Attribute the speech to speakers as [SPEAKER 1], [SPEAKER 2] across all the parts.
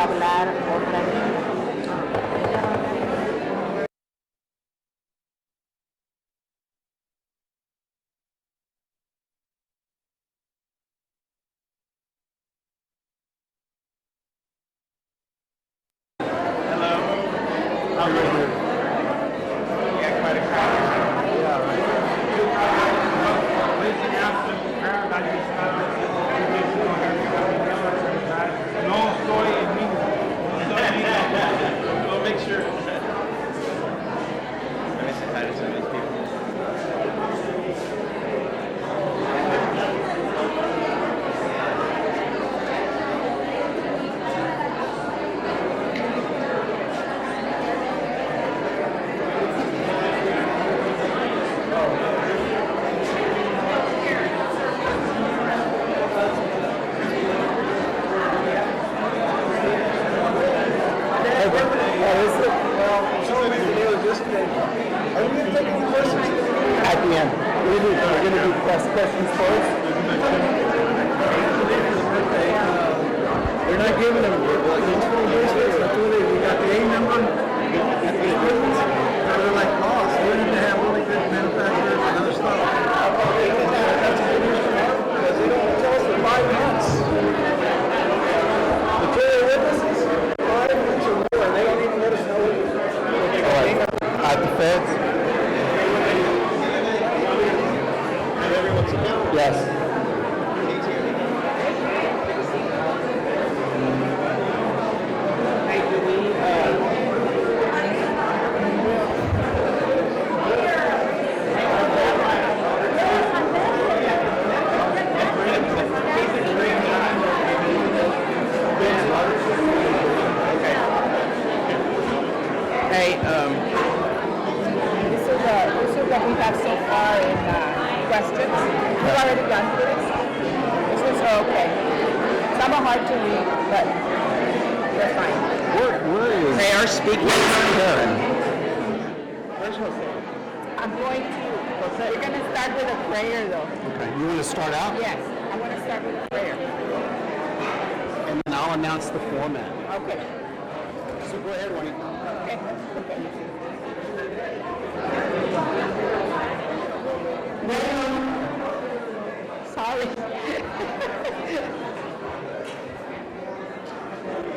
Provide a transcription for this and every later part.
[SPEAKER 1] hablar otra vez.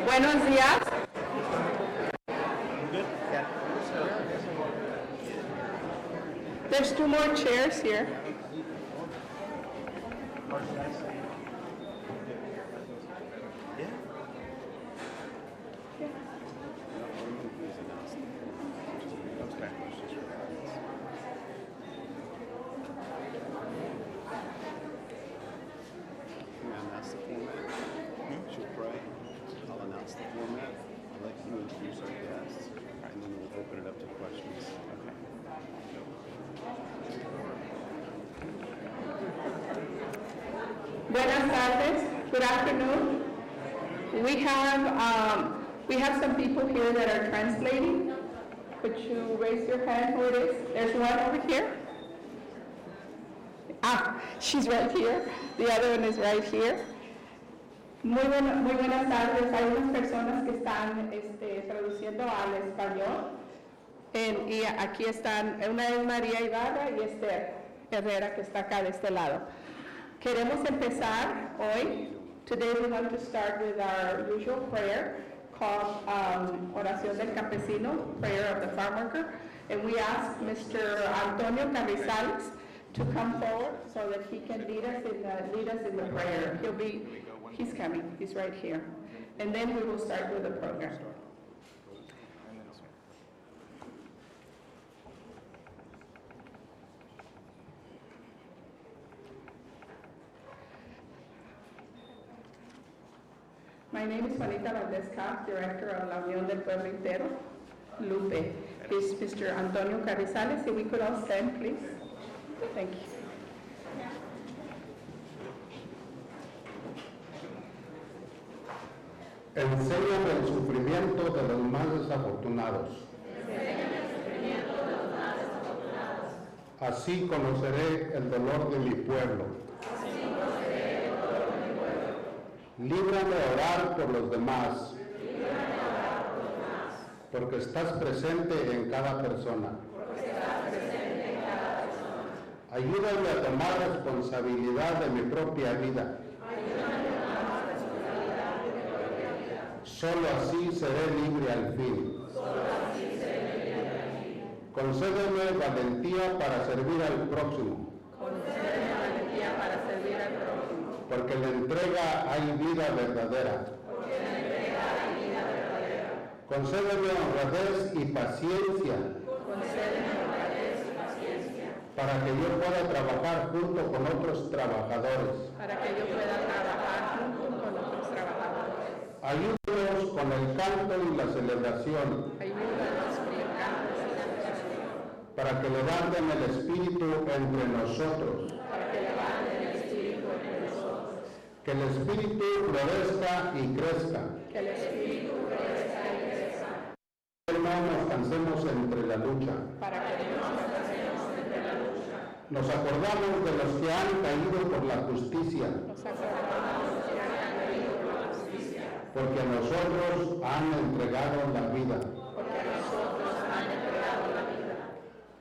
[SPEAKER 2] Buenos días. There's 2 more chairs here. Buenas tardes. Good afternoon. We have some people here that are translating. Could you raise your hand who it is? There's one over here. She's right here. The other one is right here. Muy buenas tardes. Hay unas personas que están traduciendo al español. Y aquí están, una es María Ibarra y Esther Herrera, que está acá de este lado. Queremos empezar hoy. Today we want to start with our usual prayer called Oración del Campesino, Prayer of the Farm Worker. And we ask Mr. Antonio Carrizales to come forward so that he can lead us in the prayer. He's coming. He's right here. And then we will start with the program. My name is Juanita Valdez-Cox, Director of La Unión del Pueblo Entero. Lupe is Mr. Antonio Carrizales. If we could all stand, please. Thank you.
[SPEAKER 3] Enséñame el sufrimiento de los más desafortunados. Así conoceré el dolor de mi pueblo. Líbrame de orar por los demás. porque estás presente en cada persona. Ayúdame a tomar responsabilidad de mi propia vida. Solo así seré libre al fin. Concédeme valentía para servir al próximo. Porque en la entrega hay vida verdadera. Concédeme honradez y paciencia. Para que yo pueda trabajar junto con otros trabajadores. Ayúdanos con el canto y la celebración. Para que levanten el espíritu entre nosotros. Que el espíritu florezca y crezca. Que no nos cansemos entre la lucha. Nos acordamos de los que han caído por la justicia. Porque a nosotros han entregado la vida.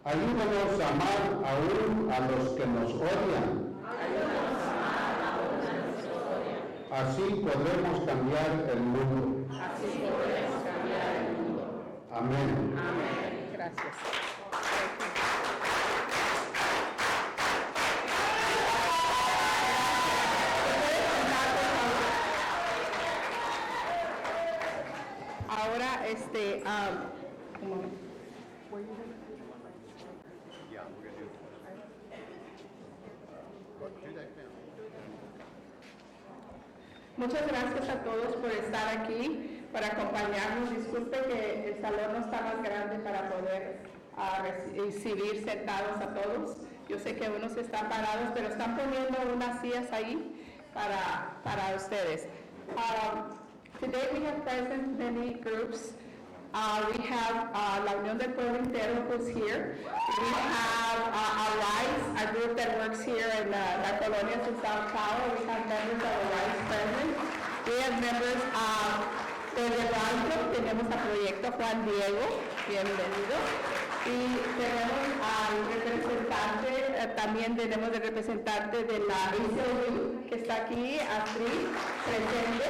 [SPEAKER 3] Ayúdanos a amar aún a los que nos odian. Así podremos cambiar el mundo. Amén.
[SPEAKER 2] Gracias. Ahora, un momento. Muchas gracias a todos por estar aquí, para acompañarnos. Disculpe que el salón no está más grande para poder recibir sentados a todos. Yo sé que unos están parados, pero están poniendo unas sillas ahí para ustedes. Today we have present many groups. We have La Unión del Pueblo Entero, who's here. We have Arise, a group that works here in La Colonia in South Tower. We have members of Arise present. We have members de Roundtable. Tenemos a Proyecto Juan Diego, bienvenido. Y tenemos al representante, también tenemos el representante de la ACLU, que está aquí, Astrid, presente.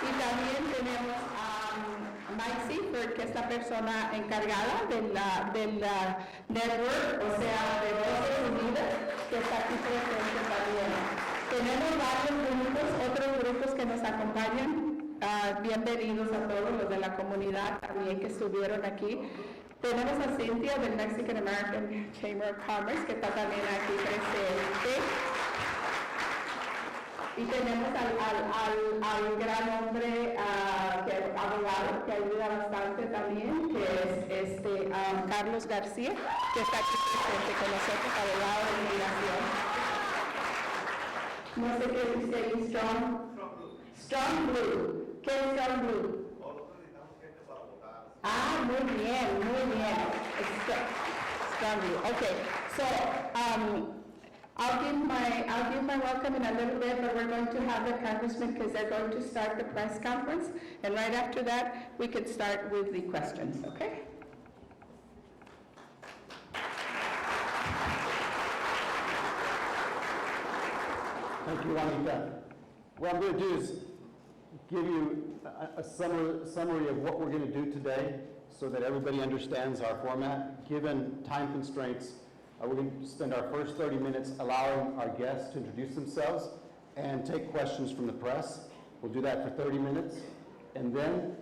[SPEAKER 2] Y también tenemos a Mike Seifert, que es la persona encargada del network, o sea, de Voces Unidas, que está aquí presente también. Tenemos varios grupos, otros grupos que nos acompañan. Bienvenidos a todos los de la comunidad también que estuvieron aquí. Tenemos a Cynthia del Mexican American Chamber of Commerce, que está también aquí presente. Y tenemos al gran hombre, abogado, que ayuda bastante también, que es Carlos García, que está aquí presente con nosotros, abogado de inmigración. No sé qué dice ahí, Strong Blue. ¿Qué es Strong Blue? Ah, muy bien. Strong Blue. Okay, so I'll give my welcome in a little bit, but we're going to have the congressman because they're going to start the press conference, and right after that, we can start with the questions, okay?
[SPEAKER 1] Thank you, Juanita. What I'm going to do is give you a summary of what we're going to do today so that everybody understands our format. Given time constraints, we're going to spend our first 30 minutes allowing our guests to introduce themselves and take questions from the press. We'll do that for 30 minutes. And then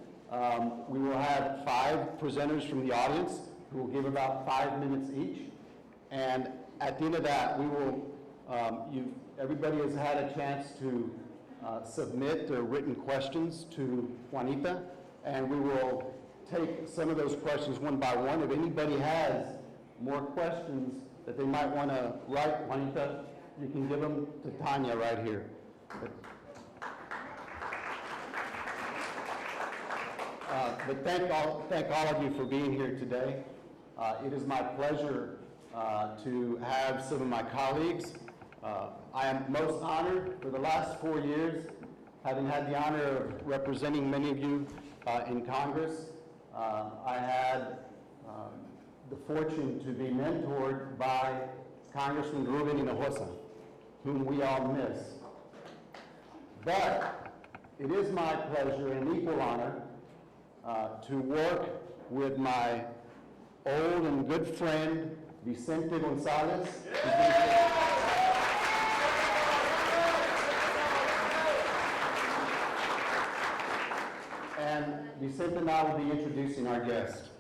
[SPEAKER 1] we will have 5 presenters from the audience who will give about 5 minutes each. And at the end of that, we will, everybody has had a chance to submit their written questions to Juanita, and we will take some of those questions one by one. If anybody has more questions that they might want to write, Juanita, you can give them to Tanya right here. But thank all of you for being here today. It is my pleasure to have some of my colleagues. I am most honored for the last 4 years, having had the honor of representing many of you in Congress. I had the fortune to be mentored by Congressman Ruben Hinojosa, whom we all miss. But it is my pleasure and equal honor to work with my old and good friend, Vicente Gonzalez. And Vicente and I will be introducing our guest.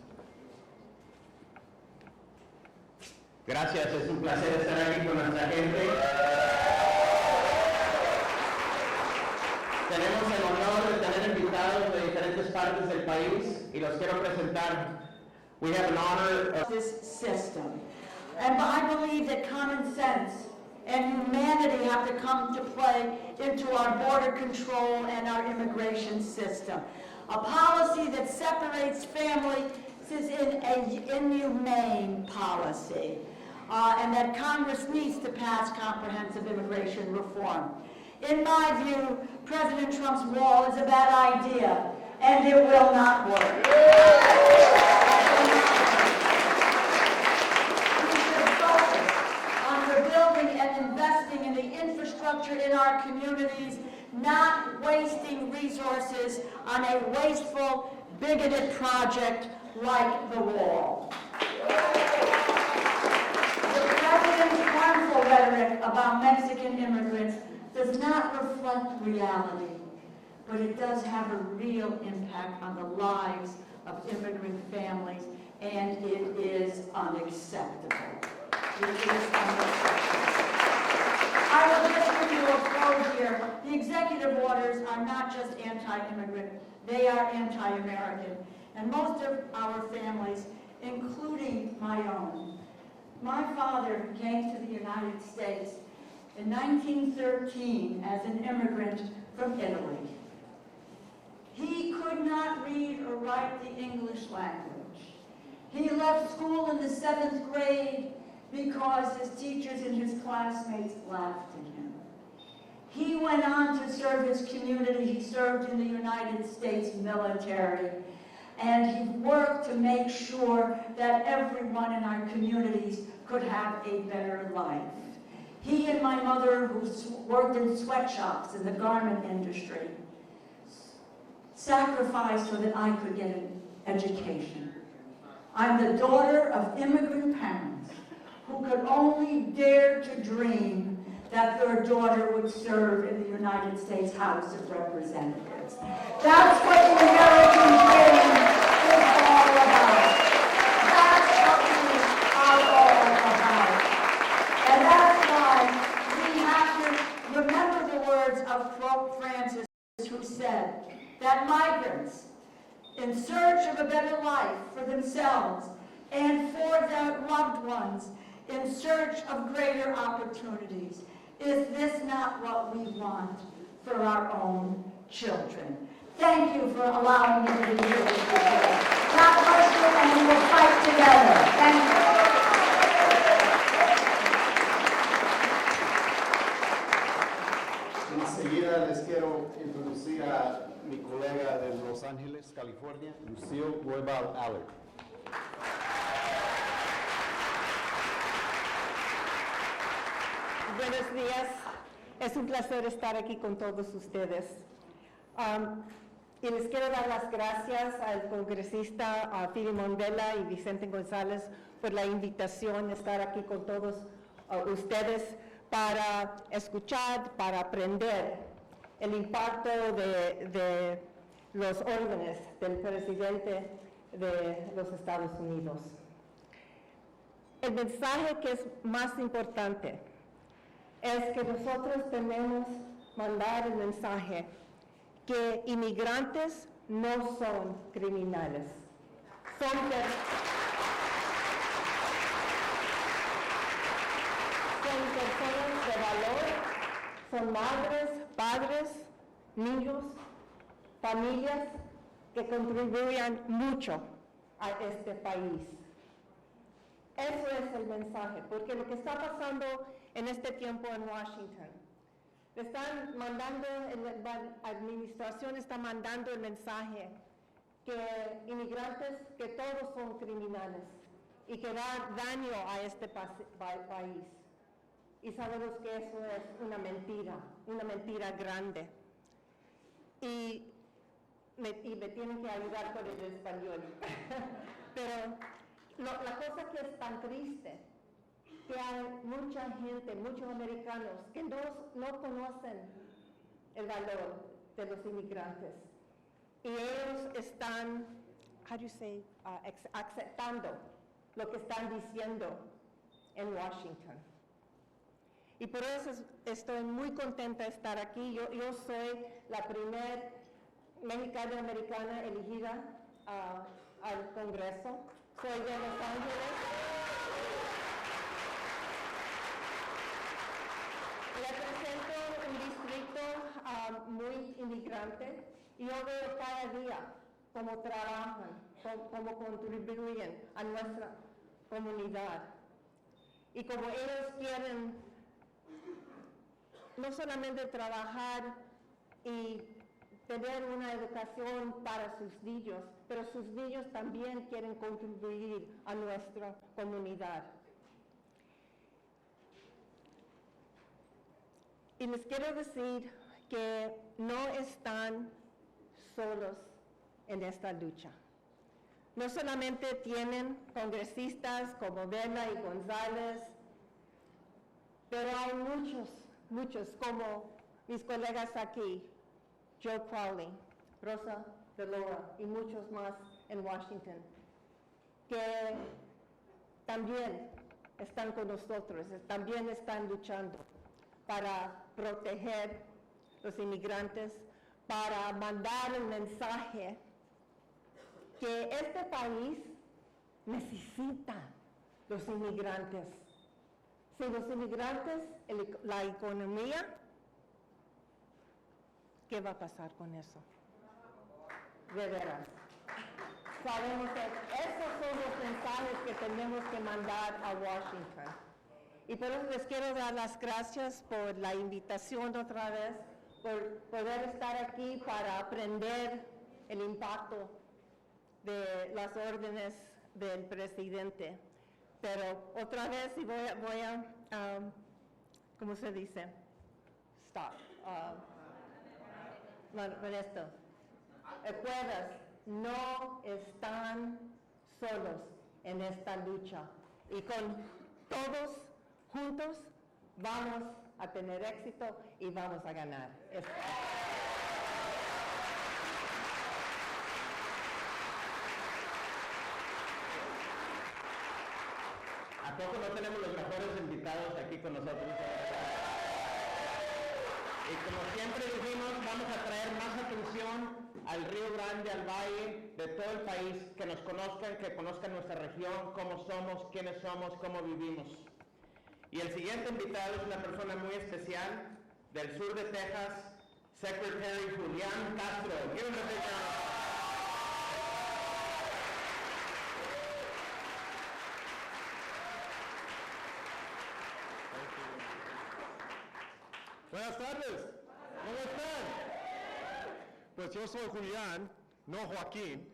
[SPEAKER 4] Gracias, es un placer estar aquí con nuestra gente. Tenemos el honor de tener invitados de diferentes partes del país y los quiero presentar. We have an honor of
[SPEAKER 5] this system. And I believe that common sense and humanity have to come to play into our border control and our immigration system. A policy that separates families is an inhumane policy. And that Congress needs to pass comprehensive immigration reform. In my view, President Trump's wall is a bad idea, and it will not work. We should focus on rebuilding and investing in the infrastructure in our communities, not wasting resources on a wasteful, bigoted project like the wall. The President's harmful rhetoric about Mexican immigrants does not reflect reality, but it does have a real impact on the lives of immigrant families, and it is unacceptable. It is unacceptable. I will just give you a quote here. The executive orders are not just anti-immigrant, they are anti-American. And most of our families, including my own. My father came to the United States in 1913 as an immigrant from Italy. He could not read or write the English language. He left school in the 7th grade because his teachers and his classmates laughed at him. He went on to serve his community. He served in the United States military. And he worked to make sure that everyone in our communities could have a better life. He and my mother, who worked in sweatshops in the garment industry, sacrificed so that I could get an education. I'm the daughter of immigrant parents who could only dare to dream that their daughter would serve in the United States House of Representatives. That's what the American dream is all about. That's what we are all about. And that's why we have to remember the words of Pope Francis, who said that migrants, in search of a better life for themselves and for their loved ones, in search of greater opportunities, is this not what we want for our own children? Thank you for allowing me to be here with you today. God bless you, and we will fight together. Thank you.
[SPEAKER 1] Enseguida les quiero introducir a mi colega de Los Ángeles, California, Lucille Roybal Allard.
[SPEAKER 6] Buenos días, es un placer estar aquí con todos ustedes. Y les quiero dar las gracias al congresista Filimón Vela y Vicente González por la invitación a estar aquí con todos ustedes para escuchar, para aprender el impacto de los órdenes del presidente de los Estados Unidos. El mensaje que es más importante es que nosotros tenemos que mandar el mensaje que inmigrantes no son criminales, son personas de valor, son madres, padres, niños, familias que contribuyen mucho a este país. Eso es el mensaje, porque lo que está pasando en este tiempo en Washington, la administración está mandando el mensaje que inmigrantes, que todos son criminales y que dan daño a este país. Y sabemos que eso es una mentira grande. Y me tienen que ayudar con el español. Pero la cosa que es tan triste, que hay mucha gente, muchos americanos, que no conocen el valor de los inmigrantes. Y ellos están, aceptando lo que están diciendo en Washington. Y por eso estoy muy contenta de estar aquí. Yo soy la primera mexicana-americana elegida al Congreso. Soy de Los Ángeles. Represento un distrito muy inmigrante y yo veo cada día cómo trabajan, cómo contribuyen a nuestra comunidad. Y como ellos quieren no solamente trabajar y tener una educación para sus niños, pero sus niños también quieren contribuir a nuestra comunidad. Y les quiero decir que no están solos en esta lucha. No solamente tienen congresistas como Vela y González, pero hay muchos como mis colegas aquí, Joe Crowley, Rosa de Laura y muchos más en Washington, que también están con nosotros, también están luchando para proteger los inmigrantes, para mandar el mensaje que este país necesita los inmigrantes. Sin los inmigrantes, la economía, ¿qué va a pasar con eso? De veras. Sabemos que esos son los mensajes que tenemos que mandar a Washington. Y por eso les quiero dar las gracias por la invitación otra vez, por poder estar aquí para aprender el impacto de las órdenes del presidente. Pero otra vez, y voy a ¿cómo se dice? Stop. Con esto. Recuerdas, no están solos en esta lucha. Y con todos juntos vamos a tener éxito y vamos a ganar.
[SPEAKER 4] ¿A poco no tenemos los mejores invitados aquí con nosotros? Y como siempre dijimos, vamos a traer más atención al Río Grande, al Valle, de todo el país, que nos conozcan, que conozcan nuestra región, cómo somos, quiénes somos, cómo vivimos. Y el siguiente invitado es una persona muy especial, del sur de Texas, Secretary Julián Castro. Give him a big round.
[SPEAKER 7] Buenas tardes, ¿cómo están? Pues yo soy Julián, no Joaquín.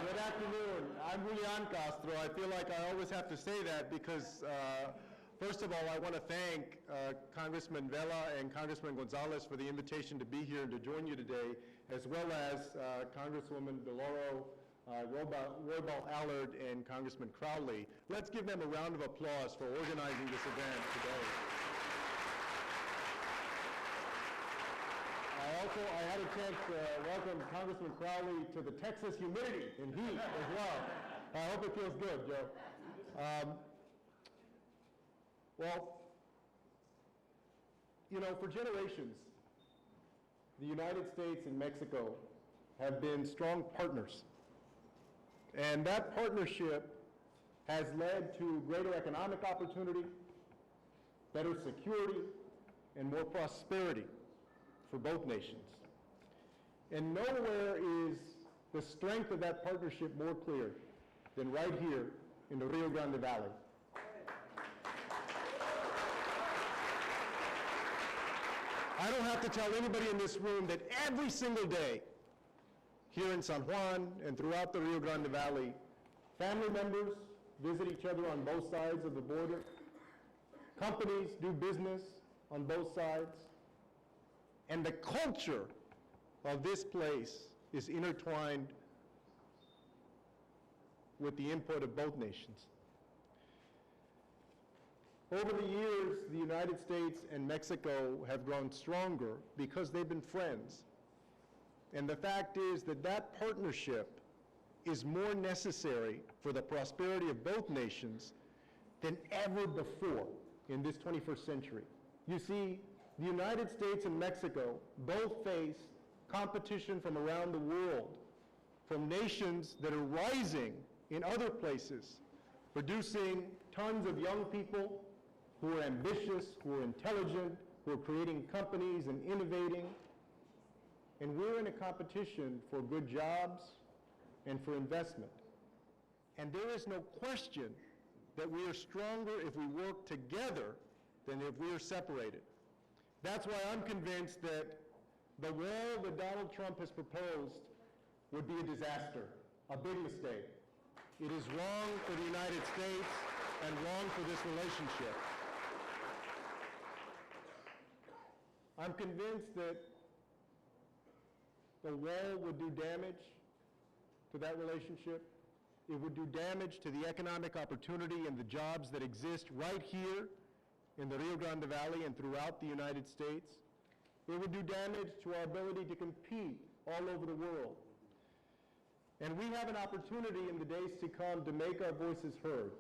[SPEAKER 7] Good afternoon, I'm Julián Castro. I feel like I always have to say that because, first of all, I want to thank Congressman Vela and Congressman Gonzalez for the invitation to be here and to join you today, as well as Congresswoman DeLauro, Roybal Allard, and Congressman Crowley. Let's give them a round of applause for organizing this event today. I had a chance to welcome Congressman Crowley to the Texas humidity and heat as well. I hope it feels good, Joe. Well, you know, for generations, the United States and Mexico have been strong partners. And that partnership has led to greater economic opportunity, better security, and more prosperity for both nations. And nowhere is the strength of that partnership more clear than right here in the Rio Grande Valley. I don't have to tell anybody in this room that every single day, here in San Juan and throughout the Rio Grande Valley, family members visit each other on both sides of the border. Companies do business on both sides. And the culture of this place is intertwined with the input of both nations. Over the years, the United States and Mexico have grown stronger because they've been friends. And the fact is that that partnership is more necessary for the prosperity of both nations than ever before in this 21st century. You see, the United States and Mexico both face competition from around the world, from nations that are rising in other places, producing tons of young people who are ambitious, who are intelligent, who are creating companies and innovating. And we're in a competition for good jobs and for investment. And there is no question that we are stronger if we work together than if we are separated. That's why I'm convinced that the wall that Donald Trump has proposed would be a disaster, a big mistake. It is wrong for the United States and wrong for this relationship. I'm convinced that the wall would do damage to that relationship. It would do damage to the economic opportunity and the jobs that exist right here in the Rio Grande Valley and throughout the United States. It would do damage to our ability to compete all over the world. And we have an opportunity in the days to come to make our voices heard.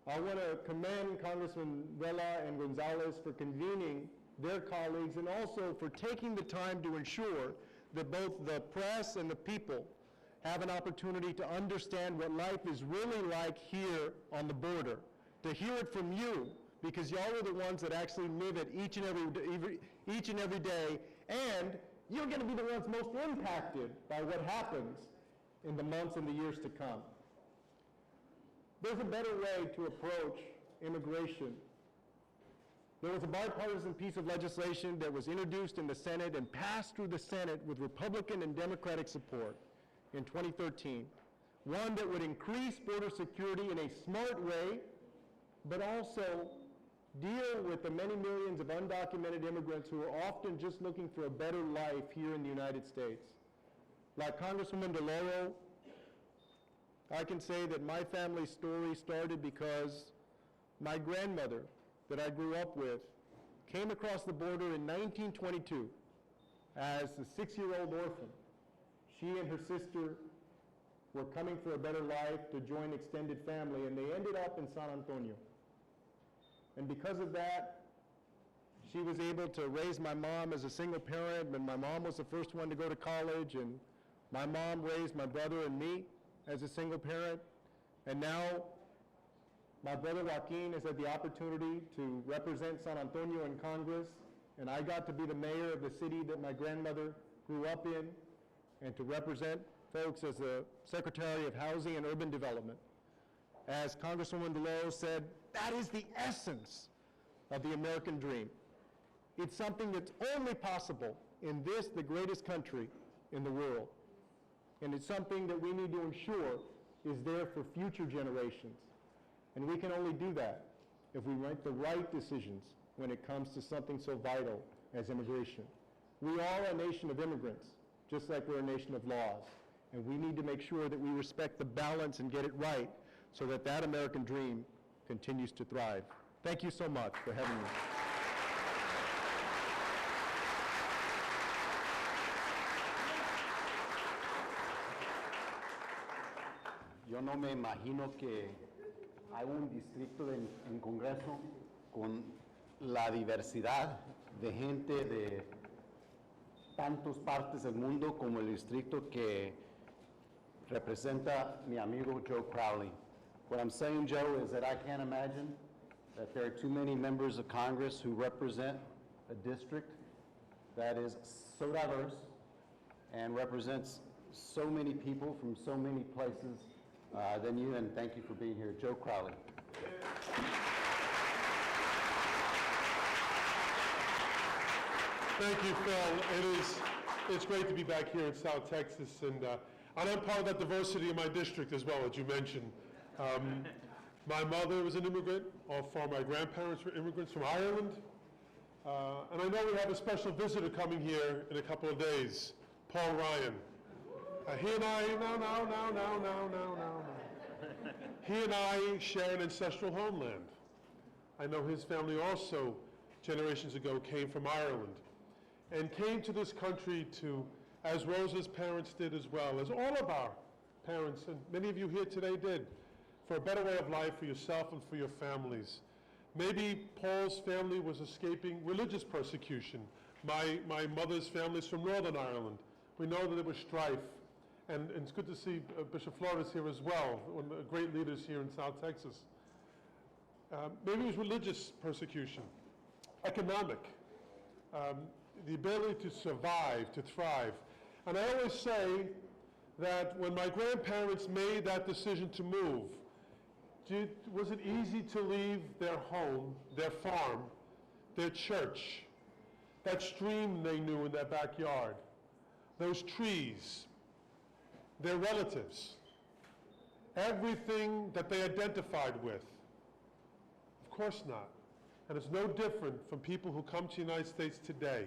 [SPEAKER 7] I want to commend Congressman Vela and Gonzalez for convening their colleagues and also for taking the time to ensure that both the press and the people have an opportunity to understand what life is really like here on the border, to hear it from you, because y'all are the ones that actually live it each and every day, and you're going to be the ones most impacted by what happens in the months and the years to come. There's a better way to approach immigration. There was a bipartisan piece of legislation that was introduced in the Senate and passed through the Senate with Republican and Democratic support in 2013, one that would increase border security in a smart way, but also deal with the many millions of undocumented immigrants who are often just looking for a better life here in the United States. Like Congresswoman DeLauro, I can say that my family's story started because my grandmother that I grew up with came across the border in 1922 as a 6-year-old orphan. She and her sister were coming for a better life to join extended family, and they ended up in San Antonio. And because of that, she was able to raise my mom as a single parent, and my mom was the first one to go to college, and my mom raised my brother and me as a single parent, and now my brother Joaquin has had the opportunity to represent San Antonio in Congress, and I got to be the mayor of the city that my grandmother grew up in, and to represent folks as the Secretary of Housing and Urban Development. As Congresswoman DeLauro said, that is the essence of the American dream. It's something that's only possible in this, the greatest country in the world. And it's something that we need to ensure is there for future generations. And we can only do that if we make the right decisions when it comes to something so vital as immigration. We are a nation of immigrants, just like we're a nation of laws. And we need to make sure that we respect the balance and get it right so that that American dream continues to thrive. Thank you so much for having me.
[SPEAKER 1] Yo no me imagino que hay un distrito en Congreso con la diversidad de gente de tantas partes del mundo como el distrito que representa mi amigo Joe Crowley. What I'm saying, Joe, is that I can't imagine that there are too many members of Congress who represent a district that is so diverse and represents so many people from so many places than you, and thank you for being here. Joe Crowley.
[SPEAKER 7] Thank you, Phil.
[SPEAKER 8] It's great to be back here in South Texas, and I'm part of that diversity in my district as well, as you mentioned. My mother was an immigrant, all four of my grandparents were immigrants from Ireland, and I know we have a special visitor coming here in a couple of days, Paul Ryan. He and I, He and I share an ancestral homeland. I know his family also, generations ago, came from Ireland and came to this country to, as Rosa's parents did as well, as all of our parents, and many of you here today did, for a better way of life for yourself and for your families. Maybe Paul's family was escaping religious persecution. My mother's family is from Northern Ireland. We know that there was strife. And it's good to see Bishop Flores here as well, one of the great leaders here in South Texas. Maybe it was religious persecution, economic, the ability to survive, to thrive. And I always say that when my grandparents made that decision to move, was it easy to leave their home, their farm, their church, that stream they knew in their backyard, those trees, their relatives, everything that they identified with? Of course not. And it's no different from people who come to the United States today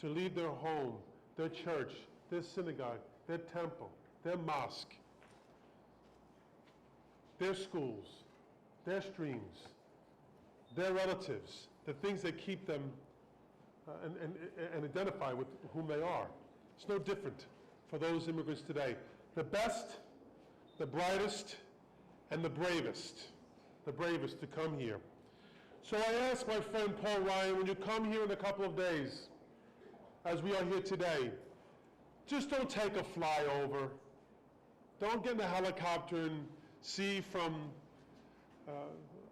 [SPEAKER 8] to leave their home, their church, their synagogue, their temple, their mosque, their schools, their streams, their relatives, the things that keep them and identify with whom they are. It's no different for those immigrants today. The best, the brightest, and the bravest to come here. So I asked my friend Paul Ryan, when you come here in a couple of days, as we are here today, just don't take a flyover. Don't get in a helicopter and see from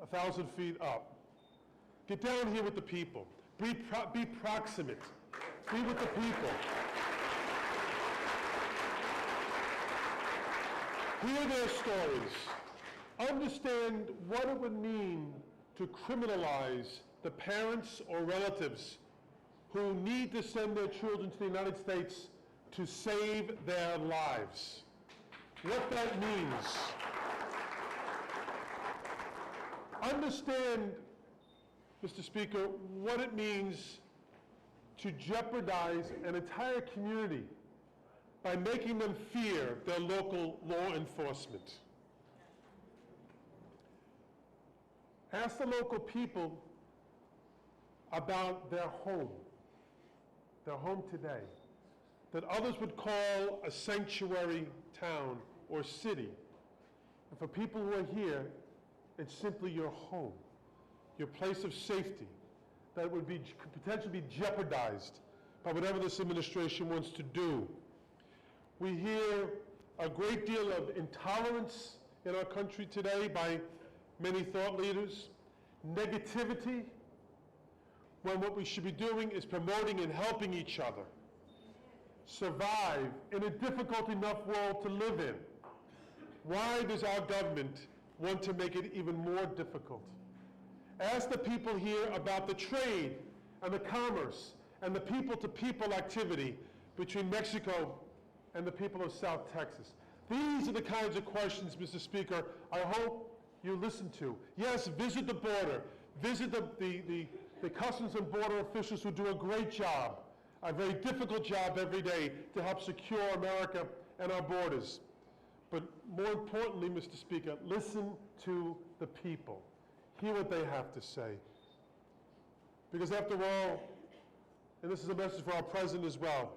[SPEAKER 8] 1,000 feet up. Get down here with the people. Be proximate. Be with the people. Hear their stories. Understand what it would mean to criminalize the parents or relatives who need to send their children to the United States to save their lives. What that means. Understand, Mr. Speaker, what it means to jeopardize an entire community by making them fear their local law enforcement. Ask the local people about their home today, that others would call a sanctuary town or city. And for people who are here, it's simply your home, your place of safety, that would be could potentially be jeopardized by whatever this administration wants to do. We hear a great deal of intolerance in our country today by many thought leaders, negativity, when what we should be doing is promoting and helping each other survive in a difficult enough world to live in. Why does our government want to make it even more difficult? Ask the people here about the trade and the commerce and the people-to-people activity between Mexico and the people of South Texas. These are the kinds of questions, Mr. Speaker, I hope you listen to. Yes, visit the border. Visit the Customs and Border officials who do a great job, a very difficult job every day to help secure America and our borders. But more importantly, Mr. Speaker, listen to the people. Hear what they have to say. Because after all, and this is a message for our president as well,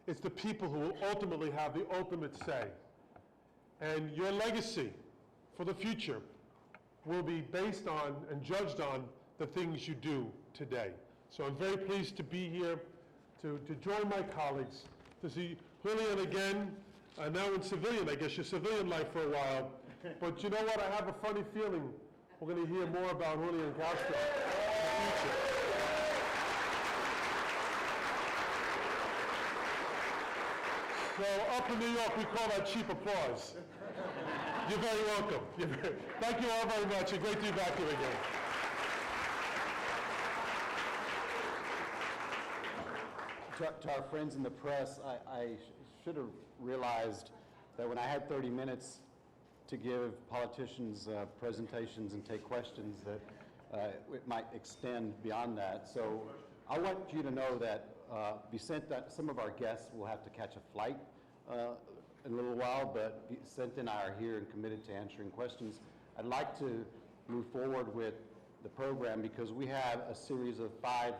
[SPEAKER 8] it's the people who will ultimately have the ultimate say. And your legacy for the future will be based on and judged on the things you do today. So I'm very pleased to be here, to join my colleagues, to see Julian again, now in civilian, I guess your civilian life for a while. But you know what, I have a funny feeling we're going to hear more about Julian Castro in the future. So up in New York, we call that cheap applause. You're very welcome. Thank you all very much, and great to be back here again.
[SPEAKER 1] to our friends in the press, I should have realized that when I had 30 minutes to give politicians presentations and take questions, that it might extend beyond that. So I want you to know that Vicente, some of our guests will have to catch a flight in a little while, but Vicente and I are here and committed to answering questions. I'd like to move forward with the program because we have a series of 5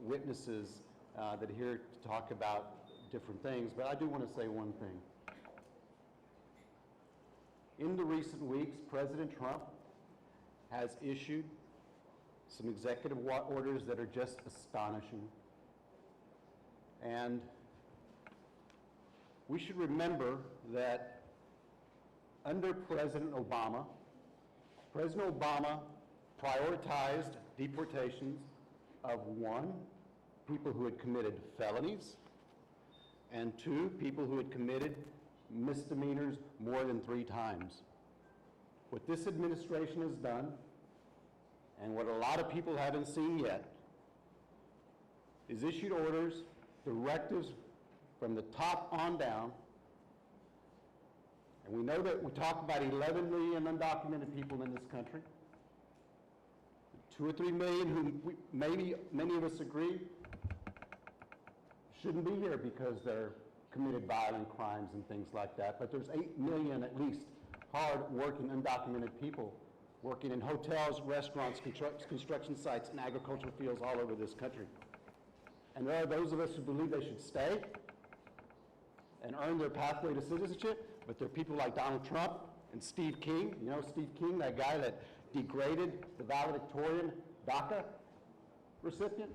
[SPEAKER 1] witnesses that are here to talk about different things, but I do want to say one thing. In the recent weeks, President Trump has issued some executive orders that are just astonishing. And we should remember that under President Obama prioritized deportations of 1, people who had committed felonies, and 2, people who had committed misdemeanors more than 3 times. What this administration has done, and what a lot of people haven't seen yet, is issued orders, directives from the top on down, and we know that we talk about 11 million undocumented people in this country, 2 or 3 million who maybe many of us agree shouldn't be here because they're committed violent crimes and things like that. But there's 8 million at least hard-working undocumented people working in hotels, restaurants, construction sites, and agricultural fields all over this country. And there are those of us who believe they should stay and earn their pathway to citizenship, but there are people like Donald Trump and Steve King. You know Steve King, that guy that degraded the valedictorian DACA recipient,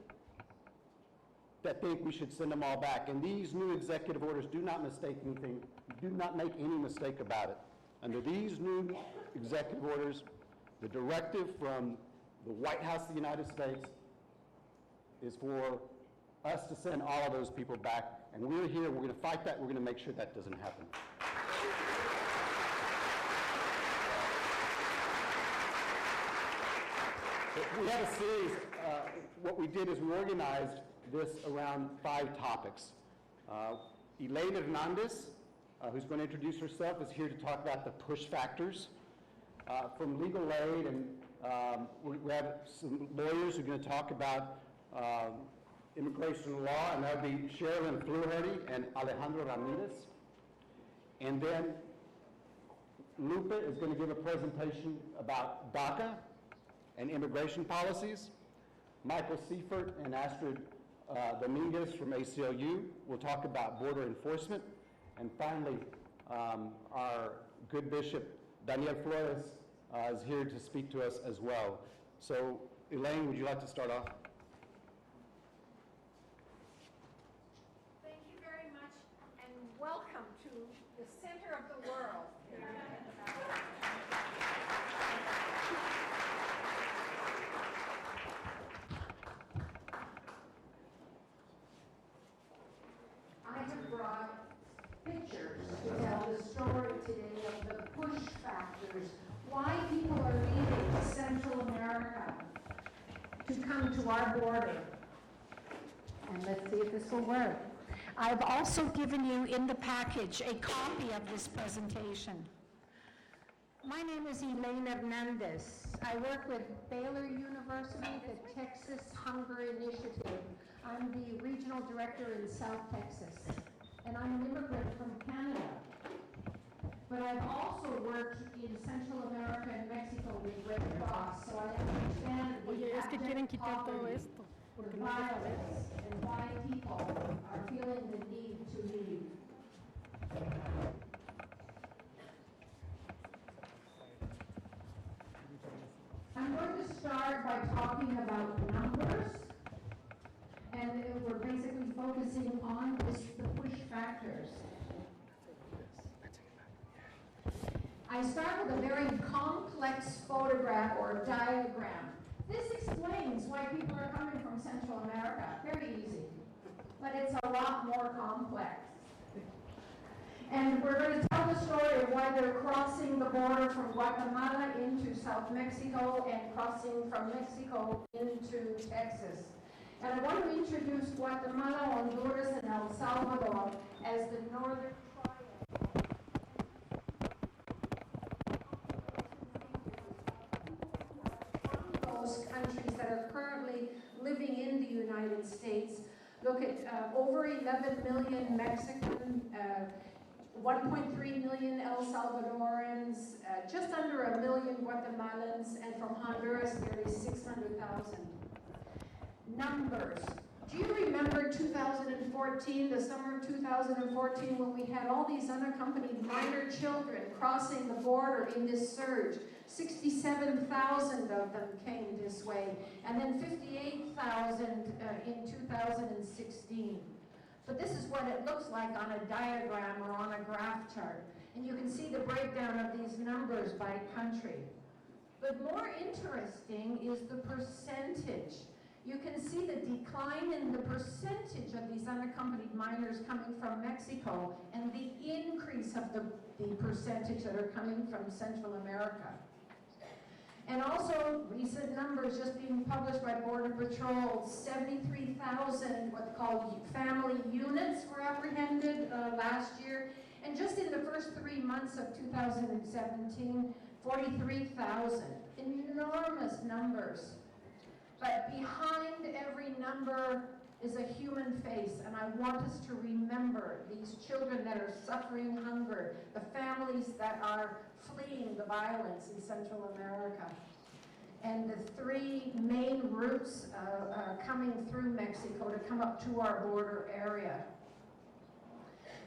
[SPEAKER 1] that think we should send them all back. And these new executive orders do not mistake anything, do not make any mistake about it. Under these new executive orders, the directive from the White House of the United States is for us to send all of those people back. And we're here, we're going to fight that, we're going to make sure that doesn't happen. We have a series, what we did is we organized this around 5 topics. Elaine Hernandez, who's going to introduce herself, is here to talk about the push factors. From legal aid, and we have some lawyers who are going to talk about immigration law, and that would be Sherilyn Fluharty and Alejandro Ramirez. And then Lupe is going to give a presentation about DACA and immigration policies. Michael Seifert and Astrid Dominguez from ACLU will talk about border enforcement. And finally, our good Bishop Daniel Flores is here to speak to us as well. So, Elaine, would you like to start off?
[SPEAKER 9] Thank you very much, and welcome to the center of the world. I have brought pictures to tell the story today of the push factors, why people are leaving Central America to come to our border. And let's see if this will work. I've also given you in the package a copy of this presentation. My name is Elaine Hernandez. I work with Baylor University, the Texas Hunger Initiative. I'm the regional director in South Texas, and I'm an immigrant from Canada. But I've also worked in Central America and Mexico with Red Cross, so I understand the abject poverty, the violence, and why people are feeling the need to leave. I'm going to start by talking about numbers, and we're basically focusing on the push factors. I start with a very complex photograph or diagram. This explains why people are coming from Central America. Very easy. But it's a lot more complex. And we're going to tell the story of why they're crossing the border from Guatemala into South Mexico and crossing from Mexico into Texas. And I want to introduce Guatemala, Honduras, and El Salvador as the Northern Triad. Those countries that are currently living in the United States. Look at over 11 million Mexican, 1.3 million El Salvadorans, just under 1 million Guatemalans, and from Honduras, nearly 600,000. Numbers. Do you remember 2014, the summer of 2014, when we had all these unaccompanied minor children crossing the border in this surge? 67,000 of them came this way, and then 58,000 in 2016. But this is what it looks like on a diagram or on a graph chart. And you can see the breakdown of these numbers by country. But more interesting is the percentage. You can see the decline in the percentage of these unaccompanied minors coming from Mexico and the increase of the percentage that are coming from Central America. And also, recent numbers just being published by Border Patrol, 73,000 what's called family units were apprehended last year. And just in the first 3 months of 2017, 43,000. Enormous numbers. But behind every number is a human face, and I want us to remember these children that are suffering hunger, the families that are fleeing the violence in Central America. And the 3 main routes coming through Mexico to come up to our border area.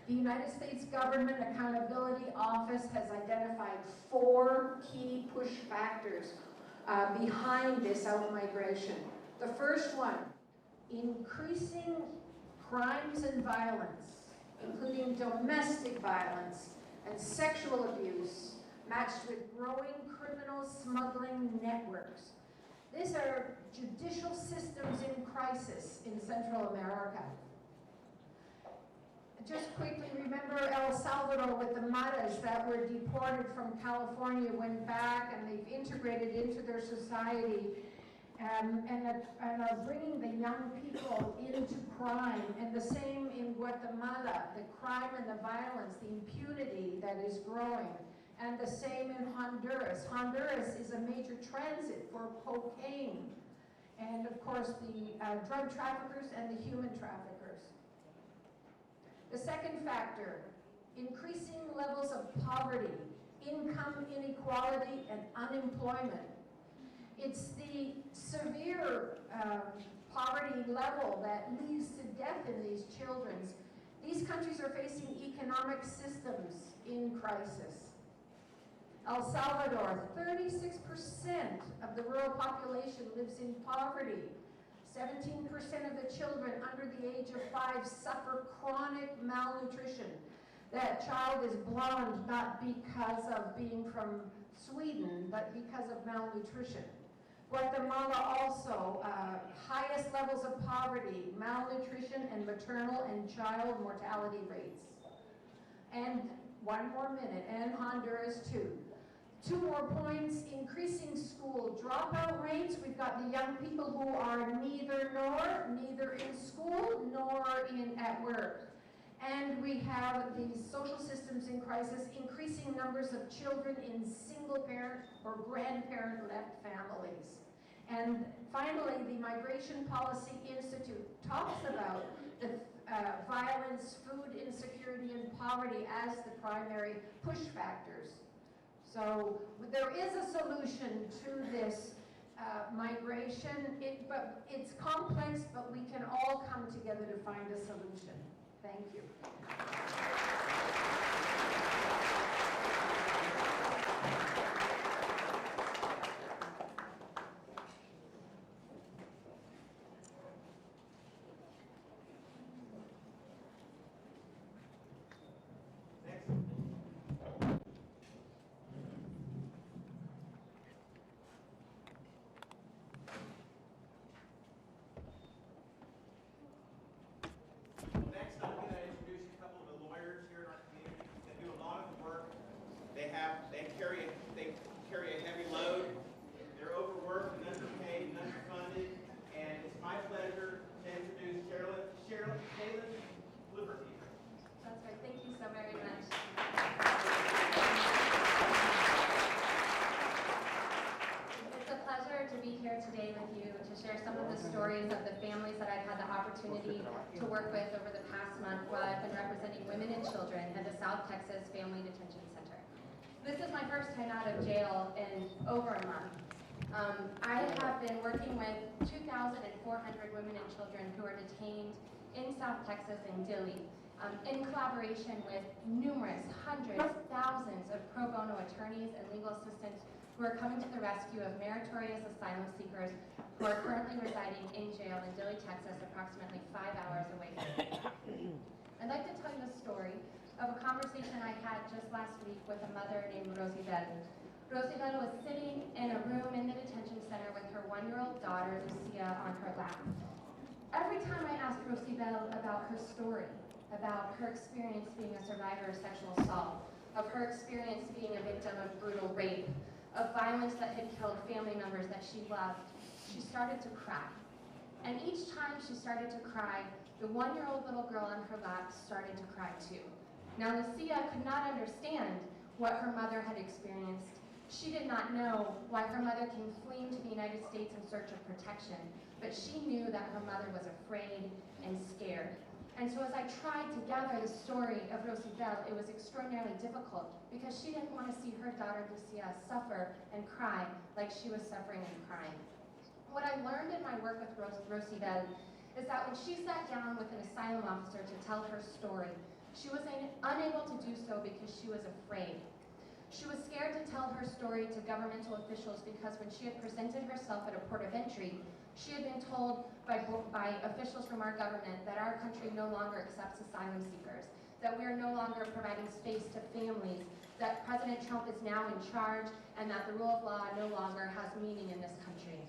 [SPEAKER 9] The United States Government Accountability Office has identified 4 key push factors behind this outmigration. The first one, increasing crimes and violence, including domestic violence and sexual abuse, matched with growing criminal smuggling networks. These are judicial systems in crisis in Central America. Just quickly, remember El Salvador with the Maras that were deported from California, went back, and they've integrated into their society and are bringing the young people into crime. And the same in Guatemala, the crime and the violence, the impunity that is growing. And the same in Honduras. Honduras is a major transit for cocaine. And of course, the drug traffickers and the human traffickers. The second factor, increasing levels of poverty, income inequality, and unemployment. It's the severe poverty level that leads to death in these children. These countries are facing economic systems in crisis. El Salvador, 36% of the rural population lives in poverty. 17% of the children under the age of 5 suffer chronic malnutrition. That child is blonde not because of being from Sweden, but because of malnutrition. Guatemala also, highest levels of poverty, malnutrition, and maternal and child mortality rates. And one more minute, and Honduras too. 2 more points, increasing school dropout rates. We've got the young people who are neither in school nor at work. And we have the social systems in crisis, increasing numbers of children in single parent or grandparent-led families. And finally, the Migration Policy Institute talks about the violence, food insecurity, and poverty as the primary push factors. So there is a solution to this migration, but it's complex, but we can all come together to find a solution. Thank you.
[SPEAKER 4] Next, I'm going to introduce a couple of the lawyers
[SPEAKER 10] stories of the families that I've had the opportunity to work with over the past month while I've been representing women and children at the South Texas Family Detention Center. This is my first time out of jail in over a month. I have been working with 2,400 women and children who are detained in South Texas and Dilley, in collaboration with numerous, hundreds, thousands of pro bono attorneys and legal assistants who are coming to the rescue of meritorious asylum seekers who are currently residing in jail in Dilley, Texas, approximately 5 hours away from here. I'd like to tell you the story of a conversation I had just last week with a mother named Rosie Bell. Rosie Bell was sitting in a room in the detention center with her 1-year-old daughter, Lucia, on her lap. Every time I asked Rosie Bell about her story, about her experience being a survivor of sexual assault, of her experience being a victim of brutal rape, of violence that had killed family members that she loved, she started to cry. And each time she started to cry, the 1-year-old little girl on her lap started to cry too. Now, Lucia could not understand what her mother had experienced. She did not know why her mother came fleeing to the United States in search of protection, but she knew that her mother was afraid and scared. And so as I tried to gather the story of Rosie Bell, it was extraordinarily difficult because she didn't want to see her daughter Lucia suffer and cry like she was suffering and crying. What I learned in my work with Rosie Bell is that when she sat down with an asylum officer to tell her story, she was unable to do so because she was afraid. She was scared to tell her story to governmental officials because when she had presented herself at a port of entry, she had been told by officials from our government that our country no longer accepts asylum seekers, that we are no longer providing space to families, that President Trump is now in charge, and that the rule of law no longer has meaning in this country.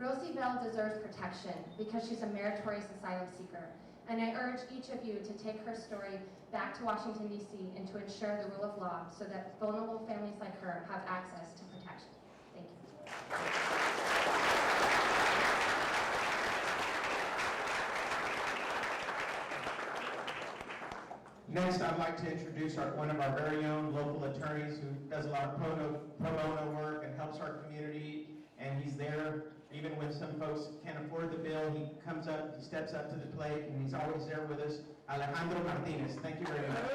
[SPEAKER 10] Rosie Bell deserves protection because she's a meritorious asylum seeker, and I urge each of you to take her story back to Washington, D.C. and to ensure the rule of law so that vulnerable families like her have access to protection. Thank you.
[SPEAKER 4] Next, I'd like to introduce one of our very own local attorneys who does a lot of pro bono work and helps our community, and he's there even when some folks can't afford the bill. He comes up, he steps up to the plate, and he's always there with us. Alejandro Martinez, thank you very much.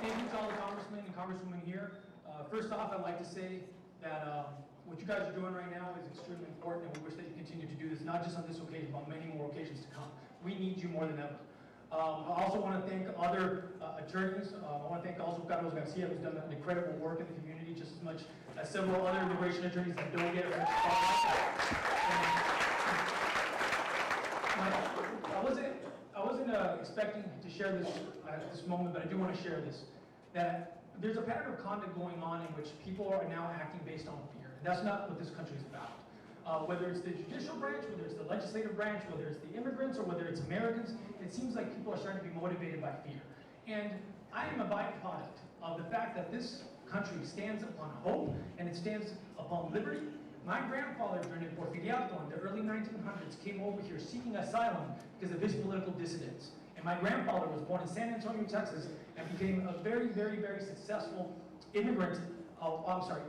[SPEAKER 11] Thank you to all the congressmen and congresswomen here. First off, I'd like to say that what you guys are doing right now is extremely important, and we wish that you continue to do this, not just on this occasion, but many more occasions to come. We need you more than ever. I also want to thank other attorneys. I want to thank also Carlos Garcia, who's done an incredible work in the community, just as much as several other immigration attorneys that don't get a fair spotlight. I wasn't expecting to share this at this moment, but I do want to share this. That there's a pattern of conduct going on in which people are now acting based on fear. And that's not what this country is about. Whether it's the judicial branch, whether it's the legislative branch, whether it's the immigrants, or whether it's Americans, it seems like people are starting to be motivated by fear. And I am a byproduct of the fact that this country stands upon hope and it stands upon liberty. My grandfather, during the Porfiriato in the early 1900s, came over here seeking asylum because of his political dissidence. And my grandfather was born in San Antonio, Texas, and became a very, very, very successful immigrant.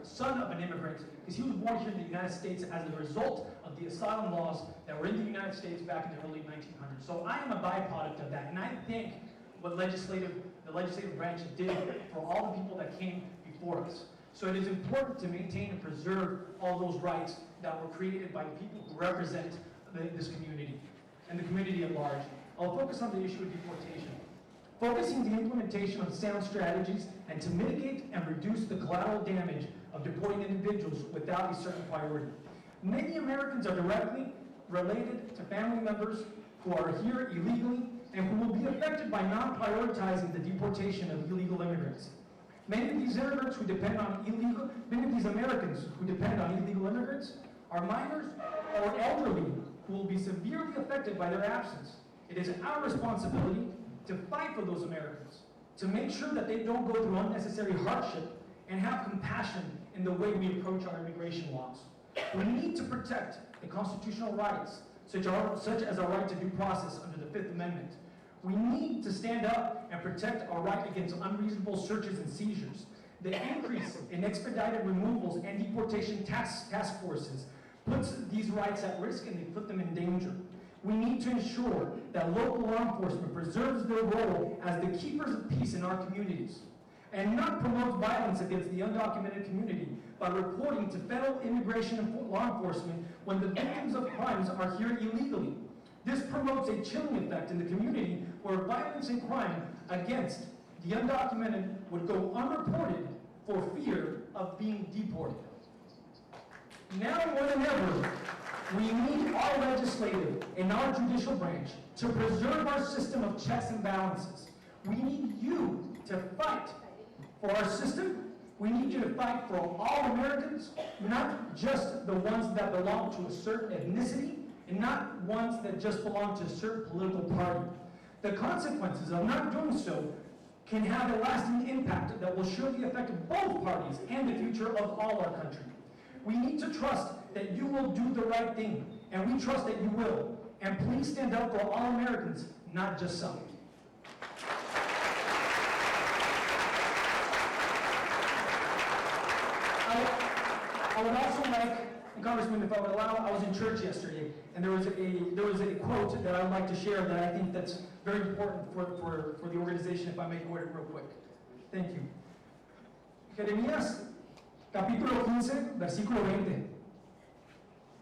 [SPEAKER 11] Son of an immigrant, because he was born here in the United States as a result of the asylum laws that were in the United States back in the early 1900s. So I am a byproduct of that, and I think what the legislative branch did for all the people that came before us. So it is important to maintain and preserve all those rights that were created by the people who represent this community and the community at large. I'll focus on the issue of deportation. Focusing the implementation of sound strategies and to mitigate and reduce the collateral damage of deporting individuals without a certain priority. Many Americans are directly related to family members who are here illegally and who will be affected by not prioritizing the deportation of illegal immigrants. Many of these Americans who depend on illegal immigrants are minors or elderly who will be severely affected by their absence. It is our responsibility to fight for those Americans, to make sure that they don't go through unnecessary hardship and have compassion in the way we approach our immigration laws. We need to protect the constitutional rights, such as our right to due process under the Fifth Amendment. We need to stand up and protect our right against unreasonable searches and seizures. The increase in expedited removals and deportation task forces puts these rights at risk and they put them in danger. We need to ensure that local law enforcement preserves their role as the keepers of peace in our communities and not promotes violence against the undocumented community by reporting to federal immigration and law enforcement when the victims of crimes are here illegally. This promotes a chilling effect in the community where violence and crime against the undocumented would go unreported for fear of being deported. Now more than ever, we need our legislative and our judicial branch to preserve our system of checks and balances. We need you to fight for our system. We need you to fight for all Americans, not just the ones that belong to a certain ethnicity, and not ones that just belong to a certain political party. The consequences of not doing so can have a lasting impact that will surely affect both parties and the future of all our country. We need to trust that you will do the right thing, and we trust that you will. And please stand up for all Americans, not just some. I would also like, and Congressman, if I would allow, I was in church yesterday, and there was a quote that I would like to share that I think that's very important for the organization, if I may quote it real quick. Thank you. Jeremías, capítulo 15, versículo 20.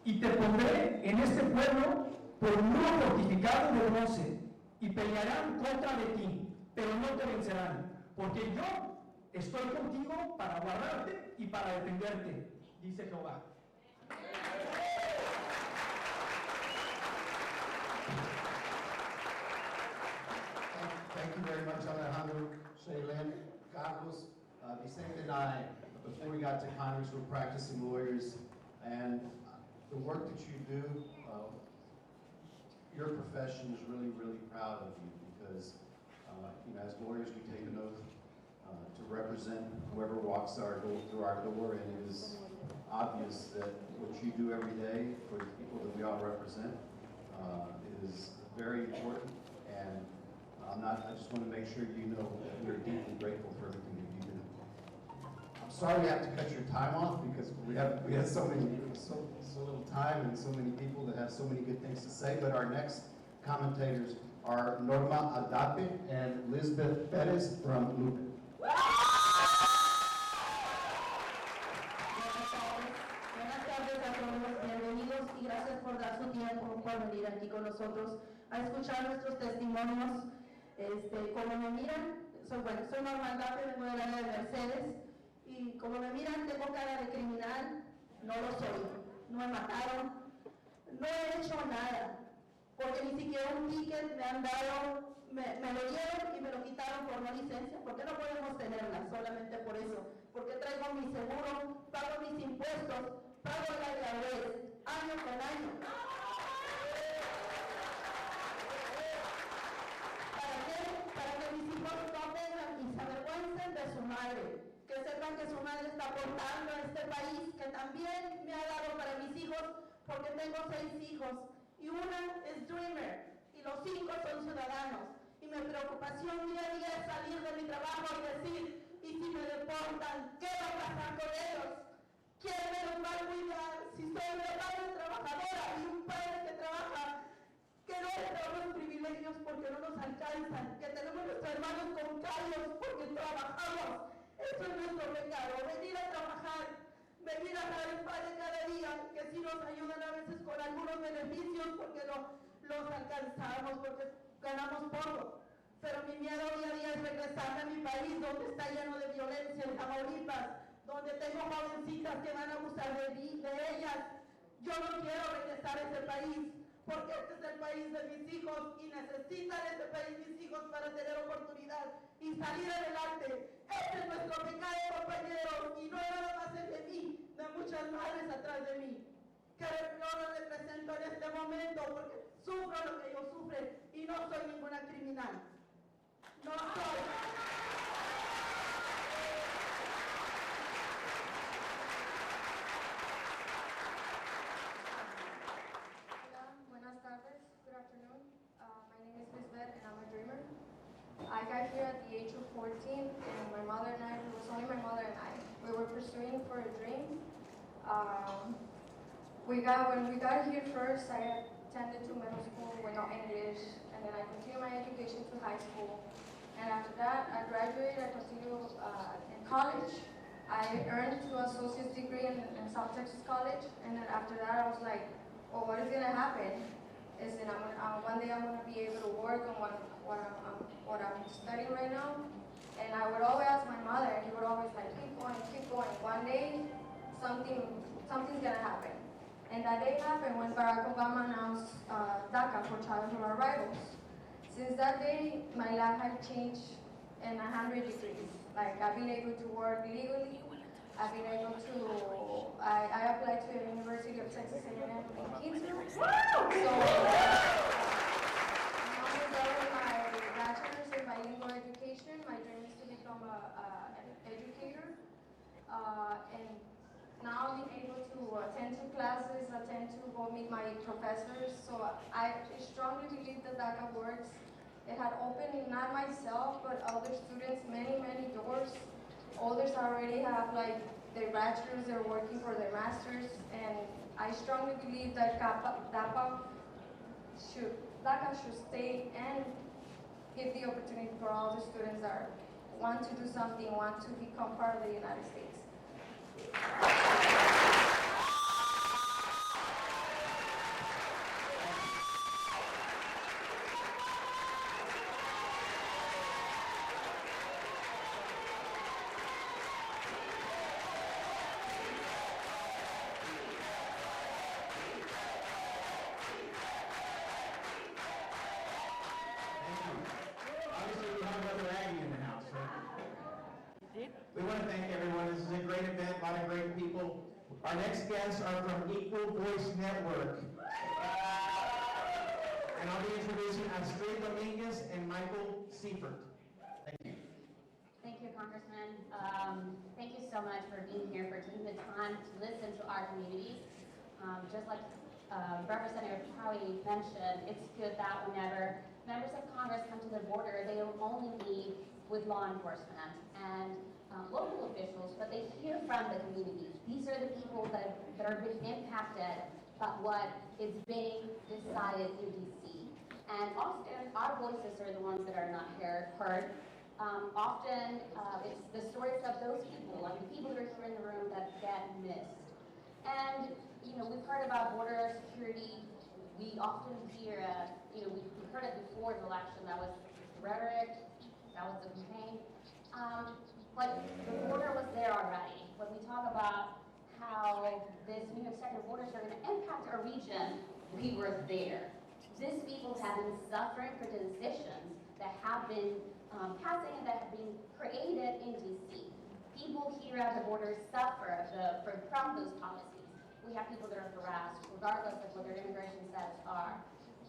[SPEAKER 11] Y te pondré en este pueblo por un muro fortificado de bronce, y pelearán contra de ti, pero no te vencerán, porque yo estoy contigo para guardarte y para defenderte, dice Jehová.
[SPEAKER 3] Thank you very much, Alejandro, Shaylin, Carlos. Vicente and I, before we got to Congress, were practicing lawyers, and the work that you do, your profession is really, really proud of you because, as lawyers, we take an oath to represent whoever walks through our door, and it is obvious that what you do every day for the people that we all represent is very important, and I just want to make sure you know that we're deeply grateful for everything that you do. I'm sorry we have to cut your time off because we have so little time and so many people that have so many good things to say, but our next commentators are Norma Adape and Lisbeth Perez from Lupe.
[SPEAKER 12] Buenas tardes a todos, bienvenidos y gracias por dar su tiempo por venir aquí con nosotros a escuchar nuestros testimonios. Como me miran, soy Norma Adape, vengo del área de Mercedes, y como me miran tengo cara de criminal, no lo soy, no me mataron, no he hecho nada, porque ni siquiera un ticket me han dado, me lo dieron y me lo quitaron por no licencia, porque no podemos tenerla, solamente por eso, porque traigo mi seguro, pago mis impuestos, pago la IRS, año con año. Para que mis hijos no vengan y se avergüencen de su madre, que sepan que su madre está aportando a este país, que también me ha dado para mis hijos, porque tengo 6 hijos, y una es Dreamer, y los 5 son ciudadanos. Y mi preocupación día a día es salir de mi trabajo y decir, ¿y si me deportan? ¿Qué va a pasar con ellos? ¿Quién me los va a cuidar? Si soy una madre trabajadora y un padre que trabaja, que no le damos privilegios porque no nos alcanzan, que tenemos nuestros hermanos con callos porque trabajamos. Eso es nuestro pecado, venir a trabajar, venir a dar el pan de cada día, que sí nos ayudan a veces con algunos beneficios porque los alcanzamos, porque ganamos poco. Pero mi miedo día a día es regresarme a mi país, donde está lleno de violencia, en Tamaulipas, donde tengo jovencitas que van a abusar de ellas. Yo no quiero regresar a ese país, porque este es el país de mis hijos y necesitan este país mis hijos para tener oportunidad y salir adelante. Este es nuestro pecado, compañeros, y no nada más es de mí, de muchas madres atrás de mí, que yo lo represento en este momento porque sufro lo que ellos sufren y no soy ninguna criminal. No soy.
[SPEAKER 10] Buenas tardes. Good afternoon. My name is Lisbeth and I'm a dreamer. I got here at the age of 14 and my mother and I, it was only my mother and I, we were pursuing for a dream. when we got here first, I attended to middle school with no English, and then I continued my education to high school. And after that, I graduated, I continued in college. I earned an associate's degree in South Texas College, and then after that, I was like, well, what is gonna happen? Is that one day I'm gonna be able to work on what I'm studying right now. And I would always ask my mother, and he would always like, keep going, keep going. One day, something's gonna happen. And that day happened when Barack Obama announced DACA for childhood arrivals. Since that day, my life has changed in 100 degrees. Like, I've been able to work legally. I've been able to, I applied to the University of Texas A&M in Kingsville. So, my bachelor's in bilingual education. My dream is to become an educator. And now I'm able to attend to classes, attend to go meet my professors. So I strongly believe that DACA works. It had opened not myself, but other students many, many doors. Others already have like their bachelors, they're working for their masters, and I strongly believe that DACA should stay and give the opportunity for all the students that want to do something, want to become part of the United States.
[SPEAKER 4] Obviously, we have another Aggie in the house, right? We want to thank everyone. This is a great event, a lot of great people. Our next guests are from Equal Voice Network. And I'll be introducing Astrid Dominguez and Michael Seifert. Thank you.
[SPEAKER 13] Thank you, Congressman. Thank you so much for being here, for taking the time to listen to our communities. Just like Representative Howie mentioned, it's good that whenever members of Congress come to the border, they don't only meet with law enforcement and local officials, but they hear from the communities. These are the people that are being impacted by what is being decided in D.C. And often, our voices are the ones that are not heard. Often, it's the stories of those people, like the people that are here in the room, that get missed. And, you know, we've heard about border security. We often hear, we heard it before the election. That was rhetoric, that was the campaign. But the border was there already. When we talk about how this new executive orders are going to impact our region, we were there. These people have been suffering for the decisions that have been passing and that have been created in D.C. People here at the border suffer from those policies. We have people that are harassed, regardless of what their immigration status are.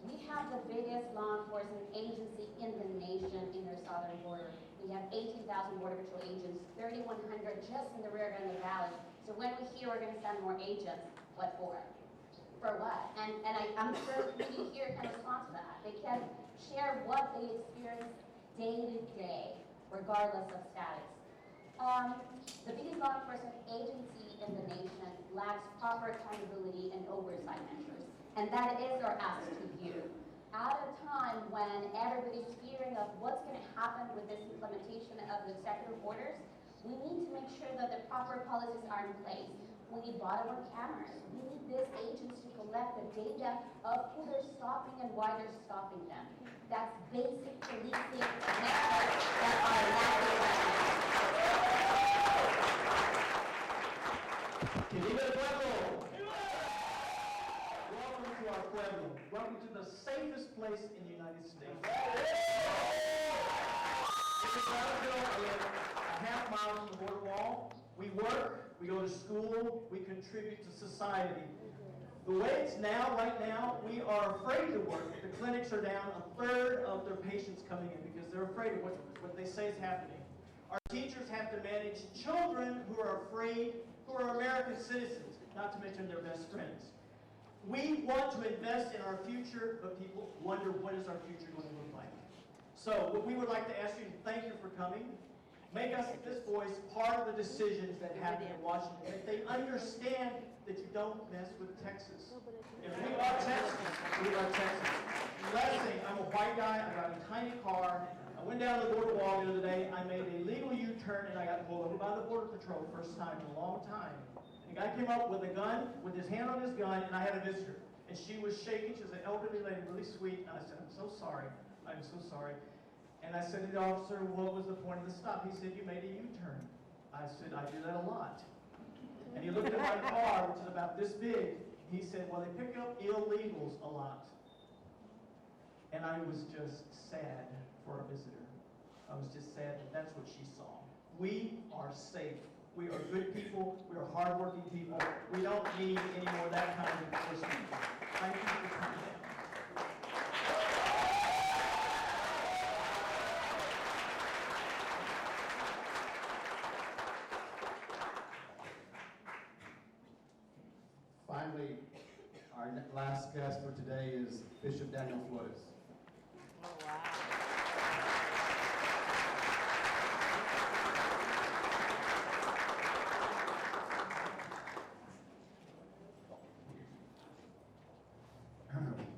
[SPEAKER 13] We have the biggest law enforcement agency in the nation in their southern border. We have 18,000 Border Patrol agents, 3,100 just in the Rio Grande Valley. So when we hear we're going to send more agents, what for? For what? And I'm sure people here can respond to that. They can share what they experience day to day, regardless of status. The biggest law enforcement agency in the nation lacks proper accountability and oversight measures. And that is our ask to you. At a time when everybody's fearing of what's going to happen with this implementation of the executive orders, we need to make sure that the proper policies are in place. We need body-worn cameras. We need these agents to collect the data of who they're stopping and why they're stopping them. That's basic policing measures that are lacking right now.
[SPEAKER 4] Que viva el pueblo! Welcome to our pueblo. Welcome to the safest place in the United States. This is Roundtable. We live a half mile from the border wall. We work, we go to school, we contribute to society. The way it's now, right now, we are afraid to work. The clinics are down, a third of their patients coming in because they're afraid of what they say is happening. Our teachers have to manage children who are afraid, who are American citizens, not to mention their best friends. We want to invest in our future, but people wonder what is our future going to look like. So what we would like to ask you, thank you for coming. Make us, this voice, part of the decisions that happen in Washington. That they understand
[SPEAKER 14] that you don't mess with Texas. If we are Texas, we are Texas. Last thing, I'm a white guy, I got a tiny car. I went down to the border wall the other day, I made a legal U-turn and I got pulled over by the Border Patrol, first time in a long time. And the guy came up with a gun, with his hand on his gun, and I had a visitor. And she was shaking, she was an elderly lady, really sweet, and I said, I'm so sorry, I'm so sorry. And I said to the officer, what was the point of the stop? He said, you made a U-turn. I said, I do that a lot. And he looked at my car, which is about this big. He said, well, they pick up illegals a lot. And I was just sad for a visitor. I was just sad that that's what she saw. We are safe. We are good people. We are hardworking people. We don't need any more of that kind of enforcement. Thank you for coming down.
[SPEAKER 3] Finally, our last guest for today is Bishop Daniel Flores.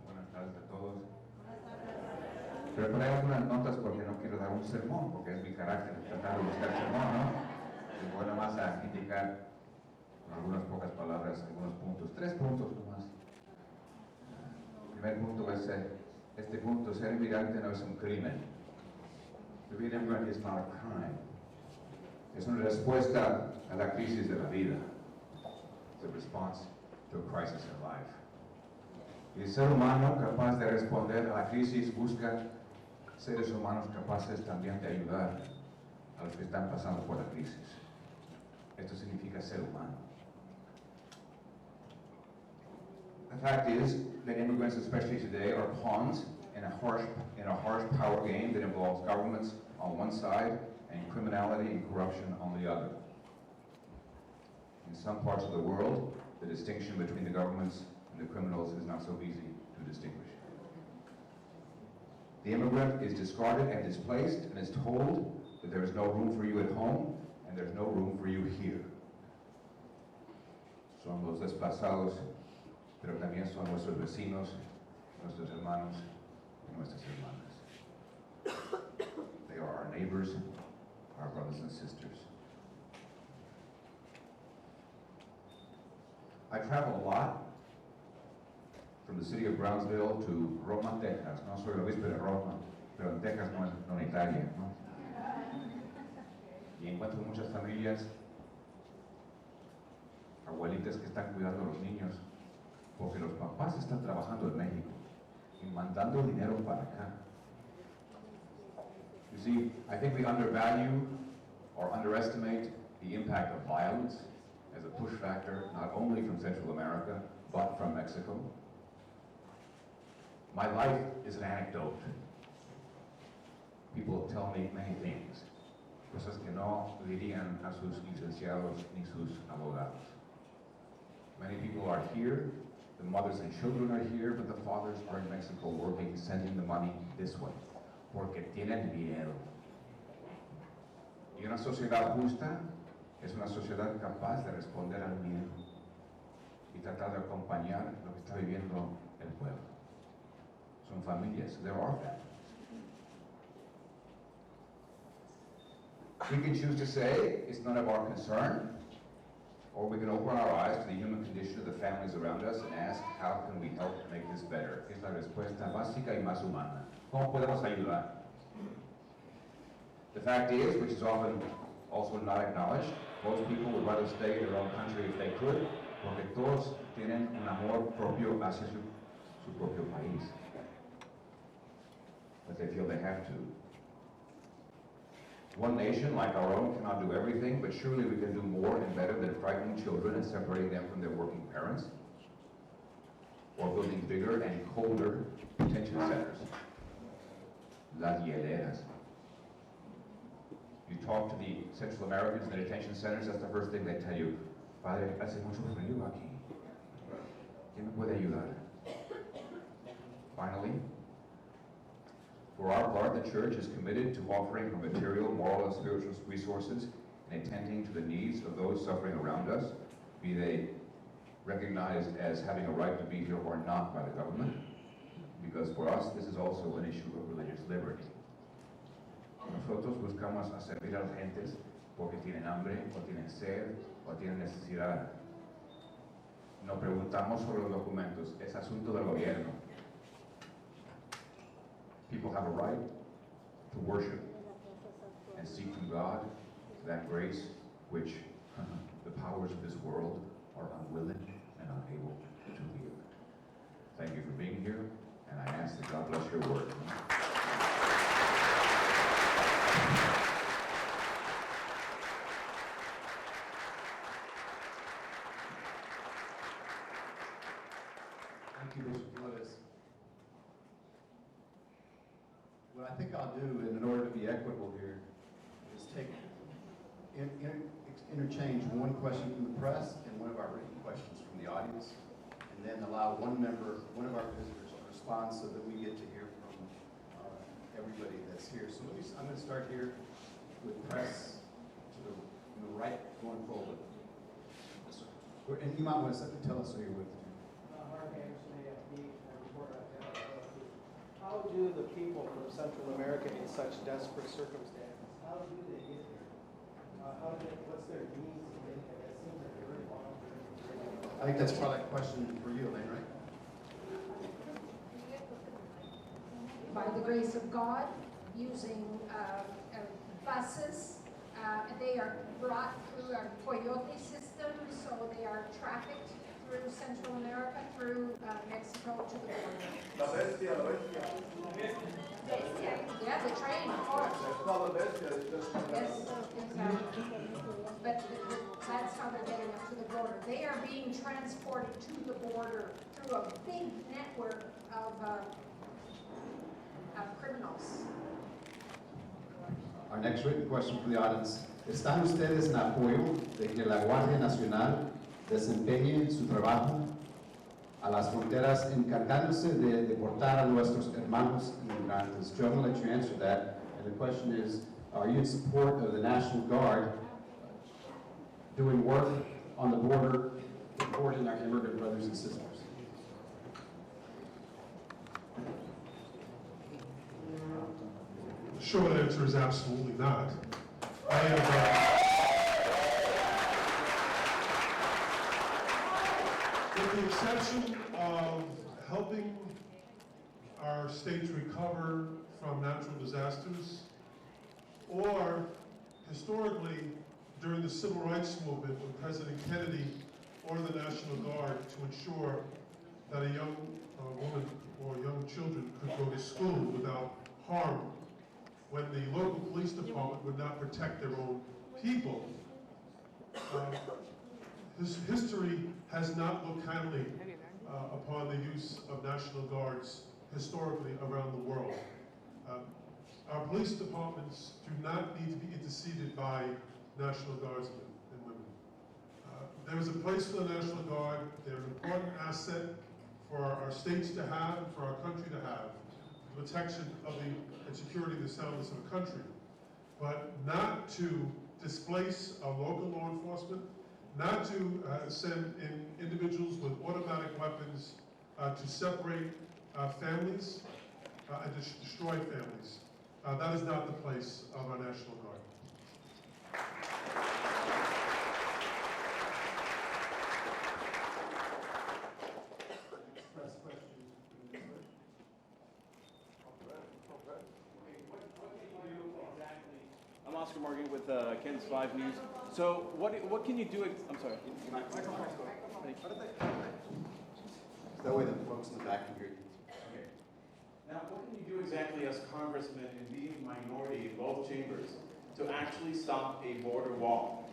[SPEAKER 15] Buenas tardes a todos. Preparé algunas notas porque no quiero dar un sermón, porque es mi carácter tratar de buscar sermón, ¿no? Y voy nada más a indicar con algunas pocas palabras algunos puntos, 3 puntos nomás. El primer punto es este punto: ser inmigrante no es un crimen. To be an immigrant is not a crime. Es una respuesta a la crisis de la vida. It's a response to a crisis in life. Y el ser humano capaz de responder a la crisis busca seres humanos capaces también de ayudar a los que están pasando por la crisis. Esto significa ser humano. The fact is that immigrants, especially today, are pawns in a harsh power game that involves governments on one side and criminality and corruption on the other. In some parts of the world, the distinction between the governments and the criminals is not so easy to distinguish. The immigrant is discarded and displaced and is told that there is no room for you at home and there's no room for you here. Son los desplazados, pero también son nuestros vecinos, nuestros hermanos y nuestras hermanas. They are our neighbors, our brothers and sisters. I travel a lot from the city of Brownsville to Roma, Texas. No soy obispo de Roma, pero en Texas no en Italia, ¿no? Y encuentro muchas familias, abuelitas que están cuidando a los niños, porque los papás están trabajando en México y mandando dinero para acá. You see, I think we undervalue or underestimate the impact of violence as a push factor, not only from Central America, but from Mexico. My life is an anecdote. People tell me many things, cosas que no dirían a sus licenciados ni sus abogados. Many people are here, the mothers and children are here, but the fathers are in Mexico working, sending the money this way, porque tienen miedo. Y una sociedad justa es una sociedad capaz de responder al miedo y tratar de acompañar lo que está viviendo el pueblo. Son familias, there are families. We can choose to say it's none of our concern, or we can open our eyes to the human condition of the families around us and ask, how can we help make this better? Es la respuesta básica y más humana. ¿Cómo podemos ayudar? The fact is, which is often also not acknowledged, most people would rather stay in their own country if they could, porque todos tienen un amor propio hacia su propio país. But they feel they have to. One nation like our own cannot do everything, but surely we can do more and better than frightening children and separating them from their working parents, or building bigger and colder detention centers. Las hieleras. You talk to the Central Americans in the detention centers, that's the first thing they tell you. Padre, hace mucho frío aquí. ¿Quién me puede ayudar? Finally, for our part, the church is committed to offering her material, moral, and spiritual resources and attending to the needs of those suffering around us, be they recognized as having a right to be here or not by the government, because for us this is also an issue of religious liberty. Nosotros buscamos a servir a las gentes porque tienen hambre, o tienen sed, o tienen necesidad. No preguntamos sobre los documentos, es asunto del gobierno. People have a right to worship and seek from God that grace which the powers of this world are unwilling and unable to give. Thank you for being here, and I ask that God bless your word.
[SPEAKER 3] Thank you, Bishop Flores. What I think I'll do in order to be equitable here is interchange one question from the press and one of our written questions from the audience, and then allow one of our visitors to respond so that we get to hear from everybody that's here. So I'm going to start here with press to the right going forward. Yes, sir. And you might want to tell us who you're with.
[SPEAKER 16] How do the people from Central America in such desperate circumstances, how do they get here? What's their needs? It seems like they're very long.
[SPEAKER 3] I think that's probably a question for you, Elaine, right?
[SPEAKER 9] By the grace of God, using buses. They are brought through our Coyote system, so they are trafficked through Central America, through Mexico to the border.
[SPEAKER 17] La bestia, la bestia.
[SPEAKER 9] Yeah, the train, of course.
[SPEAKER 17] It's not la bestia, it's just.
[SPEAKER 9] Yes, exactly. But that's how they're getting up to the border. They are being transported to the border through a big network of criminals.
[SPEAKER 3] Our next written question from the audience. ¿Están ustedes en apoyo de que la Guardia Nacional desempeñe su trabajo a las fronteras encargándose de deportar a nuestros hermanos inmigrantes? Joe, I'm going to let you answer that. And the question is, are you in support of the National Guard doing work on the border, deporting our immigrant brothers and sisters?
[SPEAKER 8] The short answer is absolutely not. I have, with the exception of helping our states recover from natural disasters, or historically during the Civil Rights Movement when President Kennedy ordered the National Guard to ensure that a young woman or young children could go to school without harm when the local police department would not protect their own people. History has not looked kindly upon the use of National Guards historically around the world. Our police departments do not need to be interceded by National Guardsmen and women. There is a place for the National Guard. They're an important asset for our states to have and for our country to have, the protection of and security of the soundness of a country, but not to displace our local law enforcement, not to send in individuals with automatic weapons to separate families and destroy families. That is not the place of our National Guard.
[SPEAKER 18] I'm Oscar Morgan with Kansas 5 News. So what can you do? I'm sorry.
[SPEAKER 3] That way the folks in the back can hear you.
[SPEAKER 18] Okay. Now, what can you do exactly as congressman and leading minority in both chambers to actually stop a border wall?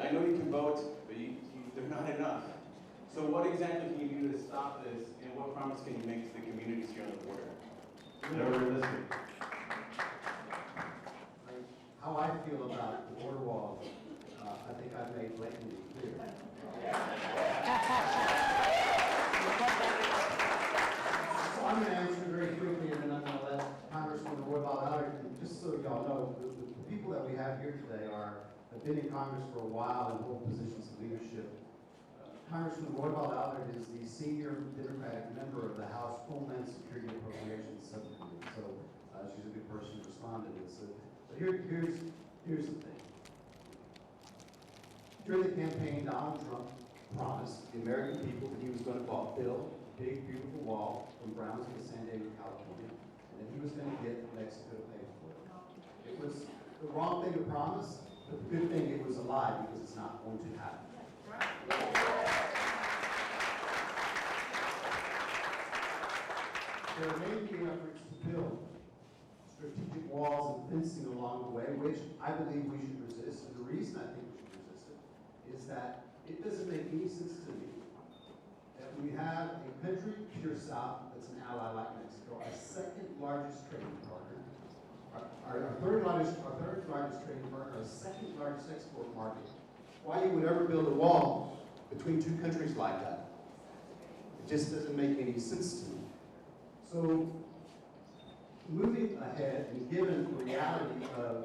[SPEAKER 18] I know you can vote, but they're not enough. So what exactly can you do to stop this, and what promise can you make to the communities here on the border? Never listening.
[SPEAKER 3] How I feel about the border wall, I think I've made blatantly clear. So I'm going to answer very quickly, and then I'm going to let Congressman Roybal out. Just so y'all know, the people that we have here today have been in Congress for a while and hold positions of leadership. Congressman Roybal Allard is the senior Democratic member of the House Homeland Security Appropriations Subcommittee, so she's a good person to respond to this. But here's the thing. During the campaign, Donald Trump promised the American people that he was going to build a big, beautiful wall from Brownsville to San Diego, California, and that he was going to get Mexico to pay for it. It was the wrong thing to promise, but the good thing it was a lie because it's not going to happen. There are many efforts to build strategic walls and fencing along the way, which I believe we should resist. And the reason I think we should resist it is that it doesn't make any sense to me that we have a country to your south that's an ally like Mexico, our second largest trading partner, our third largest trading partner, our second largest export market. Why you would ever build a wall between two countries like that? It just doesn't make any sense to me. So, moving ahead and given the reality of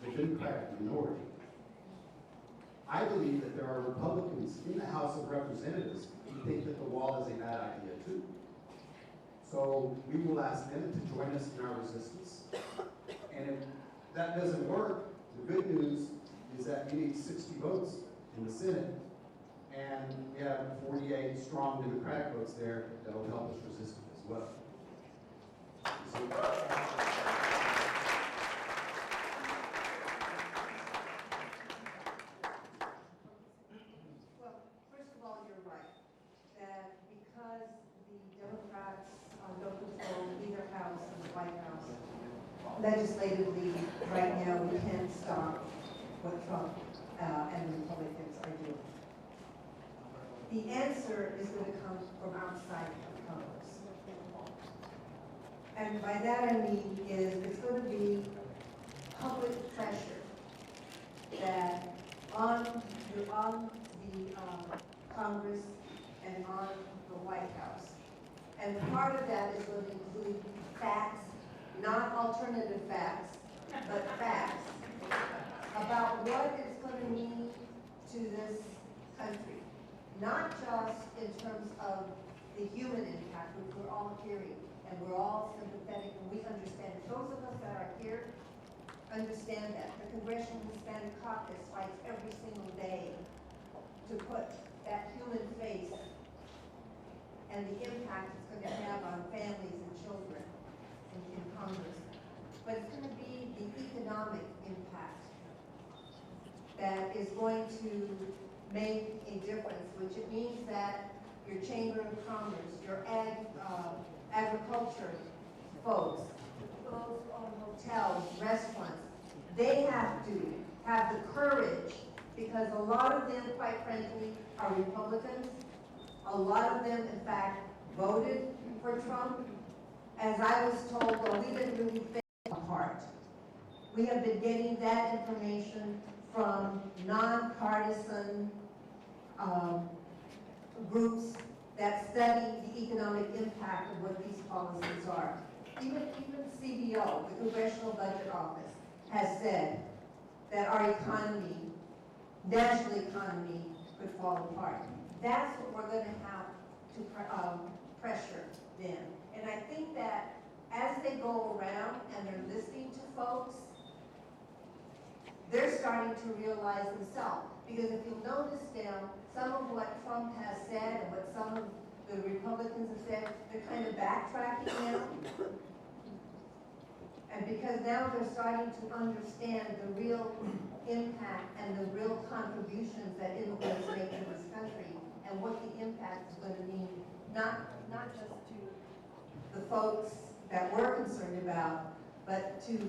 [SPEAKER 3] the Democratic minority, I believe that there are Republicans in the House of Representatives who think that the wall is a bad idea too. So we will ask them to join us in our resistance. And if that doesn't work, the good news is that we need 60 votes in the Senate. And we have 48 strong Democratic votes there that will help us resist it as well.
[SPEAKER 9] Well, first of all, you're right, that because the Democrats don't control either house and the White House, legislatively, right now, we can't stop what Trump and the Republicans are doing. The answer is going to come from outside of Congress. And by that I mean is it's going to be public pressure that on the Congress and on the White House. And part of that is going to include facts, not alternative facts, but facts about what it's going to mean to this country. Not just in terms of the human impact, which we're all hearing, and we're all sympathetic, and we understand. Those of us that are here understand that. The Congressional Hispanic Caucus fights every single day to put that human face and the impact it's going to have on families and children in Congress. But it's going to be the economic impact that is going to make a difference, which it means that your Chamber of Commerce, your agriculture folks, those own hotels, restaurants, they have to have the courage, because a lot of them, quite frankly, are Republicans. A lot of them, in fact, voted for Trump. As I was told, well, we didn't really think apart. We have been getting that information from nonpartisan groups that study the economic impact of what these policies are. Even CBO, the Congressional Budget Office, has said that our economy, national economy, could fall apart. That's what we're going to have to pressure them. And I think that as they go around and they're listening to folks, they're starting to realize themselves. Because if you'll notice now, some of what Trump has said and what some of the Republicans have said, they're kind of backtracking now. And because now they're starting to understand the real impact and the real contributions that immigrants make to this country and what the impact is going to mean, not just to the folks that we're concerned about, but to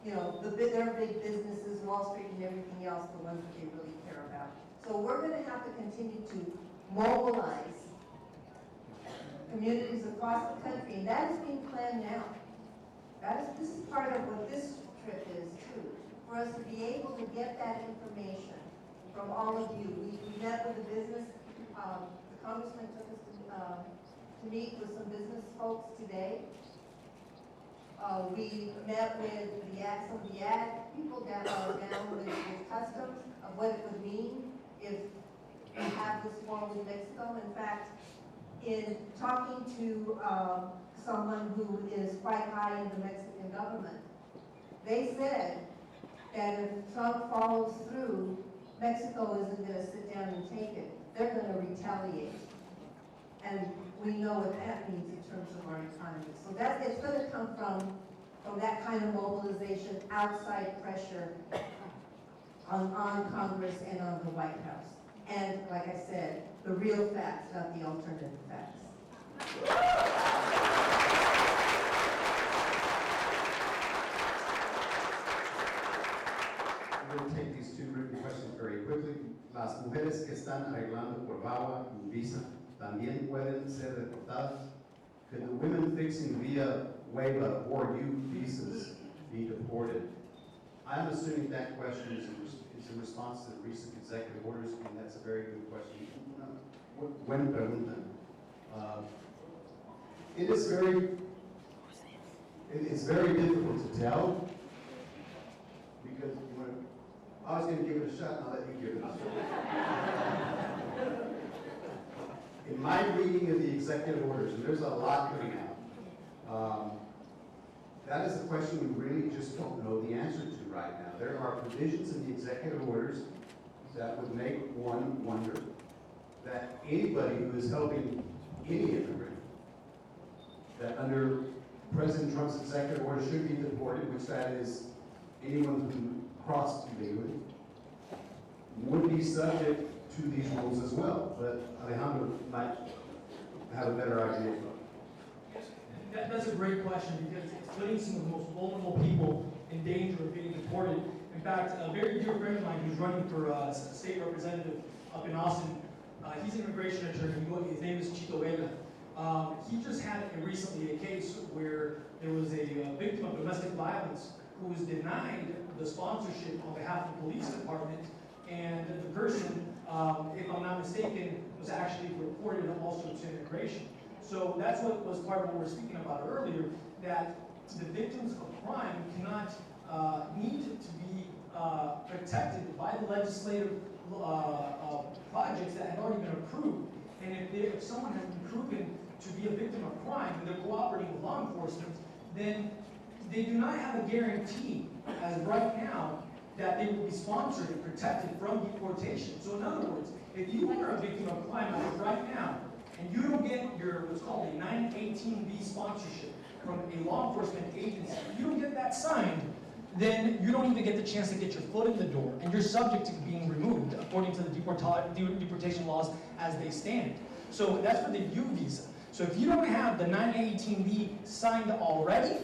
[SPEAKER 9] their big businesses, Wall Street and everything else, the ones that they really care about. So we're going to have to continue to mobilize communities across the country, and that is being planned now. This is part of what this trip is too, for us to be able to get that information from all of you. We met with the business, the congressman took us to meet with some business folks today. We met with some of the ag people down with customs of what it would mean if
[SPEAKER 19] have this wall with Mexico. In fact, in talking to someone who is quite high in the Mexican government, they said that if Trump follows through, Mexico isn't going to sit down and take it. They're going to retaliate. And we know what that means in terms of our economy. So it's going to come from that kind of mobilization, outside pressure on Congress and on the White House. And like I said, the real facts, not the alternative facts.
[SPEAKER 3] I'm going to take these two written questions very quickly. Las mujeres que están arreglando por VAWA y visa también pueden ser deportadas. Could the women fixing via WAVA or U visas be deported? I'm assuming that question is in response to the recent executive orders, and that's a very good question. Buena pregunta. It's very difficult to tell, because I was going to give it a shot, and I'll let you give it a shot. In my reading of the executive orders, and there's a lot coming out, that is a question we really just don't know the answer to right now. There are provisions in the executive orders that would make one wonder that anybody who is helping any immigrant, that under President Trump's executive order should be deported, which that is anyone who crossed illegally, would be subject to these rules as well. But Alejandro might have a better idea.
[SPEAKER 11] That's a great question, because it's putting some of the most vulnerable people in danger of being deported. In fact, a very dear friend of mine who's running for state representative up in Austin, he's an immigration attorney. His name is Chito Vega. He just had recently a case where there was a victim of domestic violence who was denied the sponsorship on behalf of the police department, and the person, if I'm not mistaken, was actually reported also to immigration. So that's what was part of what we were speaking about earlier, that the victims of crime cannot need to be protected by the legislative projects that had already been approved. And if someone has been proven to be a victim of crime and they're cooperating with law enforcement, then they do not have a guarantee, as of right now, that they will be sponsored and protected from deportation. So in other words, if you are a victim of crime as of right now, and you don't get your what's called a 918B sponsorship from a law enforcement agency, if you don't get that signed, then you don't even get the chance to get your foot in the door, and you're subject to being removed according to the deportation laws as they stand. So that's for the U visa. So if you don't have the 918B signed already,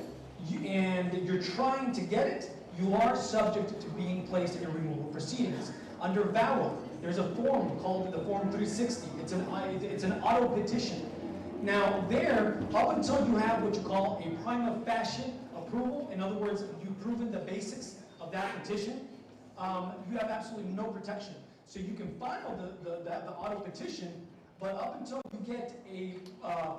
[SPEAKER 11] and you're trying to get it, you are subject to being placed in removal proceedings. Under VAWA, there's a form called the Form 360. It's an auto petition. Now there, up until you have what you call a prima facie approval, in other words, you've proven the basics of that petition, you have absolutely no protection. So you can file the auto petition, but up until you get a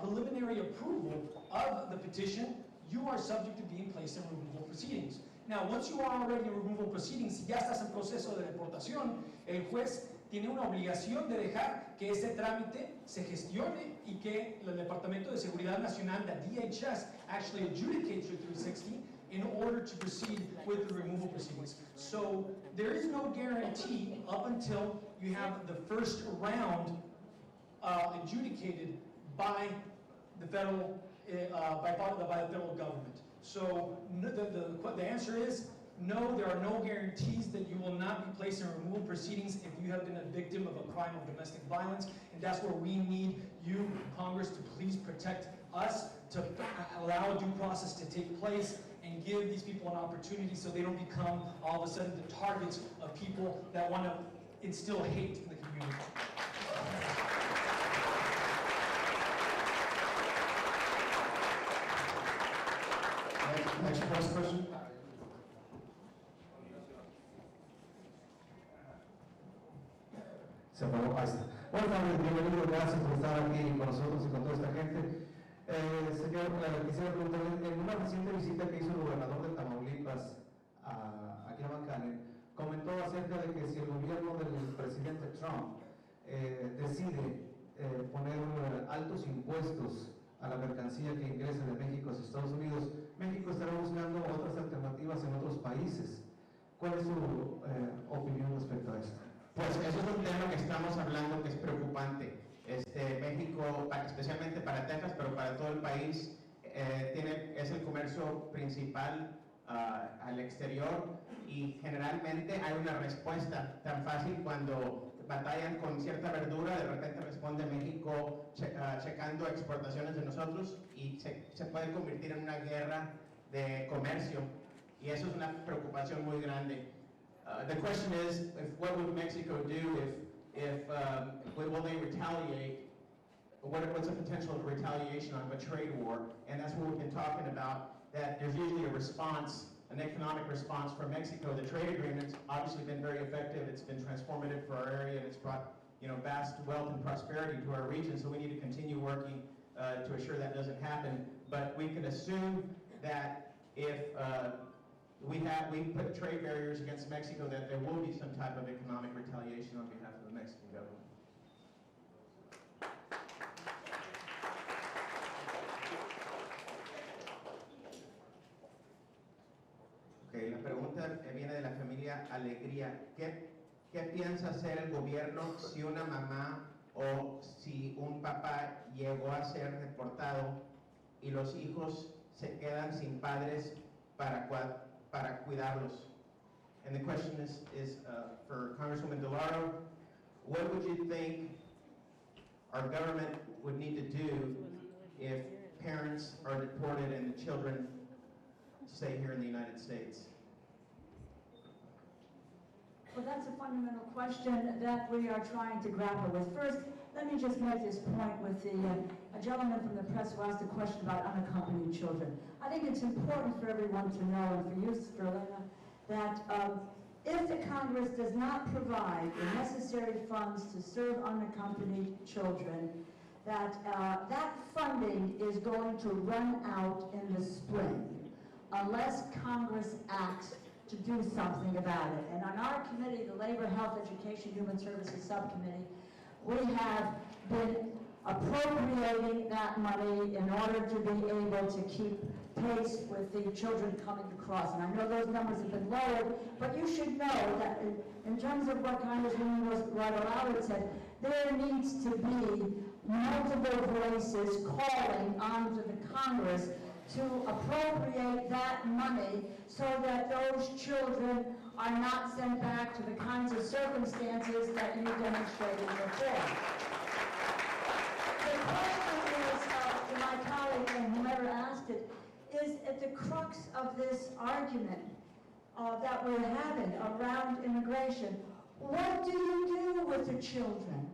[SPEAKER 11] preliminary approval of the petition, you are subject to being placed in removal proceedings. Now, once you are already in removal proceedings, si ya estás en proceso de deportación, el juez tiene una obligación de dejar que ese trámite se gestione y que el Departamento de Seguridad Nacional, the DHS, actually adjudicates your 360 in order to proceed with the removal proceedings. So there is no guarantee up until you have the first round adjudicated by the federal by the federal government. So the answer is no, there are no guarantees that you will not be placed in removal proceedings if you have been a victim of a crime of domestic violence, and that's where we need you, Congress, to please protect us, to allow a due process to take place and give these people an opportunity so they don't become all of a sudden the targets of people that want to instill hate in the community.
[SPEAKER 3] Next question.
[SPEAKER 20] Se apagó, ahí está. Buenas tardes, bienvenido, gracias por estar aquí con nosotros y con toda esta gente. Señor, quisiera preguntarle, en una reciente visita que hizo el gobernador de Tamaulipas aquí a Bancane, comentó acerca de que si el gobierno del presidente Trump decide poner altos impuestos a la mercancía que ingresa de México hacia Estados Unidos, México estará buscando otras alternativas en otros países. ¿Cuál es su opinión respecto a esto?
[SPEAKER 21] Pues eso es un tema que estamos hablando que es preocupante. México, especialmente para Texas, pero para todo el país, es el comercio principal al exterior, y generalmente hay una respuesta tan fácil cuando batallan con cierta verdura, de repente responde México checando exportaciones de nosotros, y se puede convertir en una guerra de comercio, y eso es una preocupación muy grande. The question is, what would Mexico do will they retaliate? What's the potential of retaliation of a trade war? And that's what we've been talking about, that there's usually a response, an economic response from Mexico. The trade agreement's obviously been very effective. It's been transformative for our area, and it's brought vast wealth and prosperity to our region, so we need to continue working to assure that doesn't happen. But we can assume that if we put trade barriers against Mexico, that there will be some type of economic retaliation on behalf of the Mexican government. Okay, la pregunta viene de la familia Alegría. ¿Qué piensa hacer el gobierno si una mamá o si un papá llegó a ser deportado y los hijos se quedan sin padres para cuidarlos? And the question is for Congresswoman DeLauro. What would you think our government would need to do if parents are deported and the children stay here in the United States?
[SPEAKER 5] Well, that's a fundamental question that we are trying to grapple with. First, let me just make this point with a gentleman from the press who asked a question about unaccompanied children. I think it's important for everyone to know, and for you, Sterlina, that if the Congress does not provide the necessary funds to serve unaccompanied children, that funding is going to run out in the spring unless Congress acts to do something about it. And on our committee, the Labor, Health, Education, Human Services Subcommittee, we have been appropriating that money in order to be able to keep pace with the children coming across. And I know those numbers have been lowered, but you should know that in terms of what Congresswoman Guadalajara said, there needs to be multiple voices calling onto the Congress to appropriate that money so that those children are not sent back to the kinds of circumstances that you demonstrated before. The question is, to my colleague and whoever asked it, is at the crux of this argument that we're having around immigration. What do you do with the children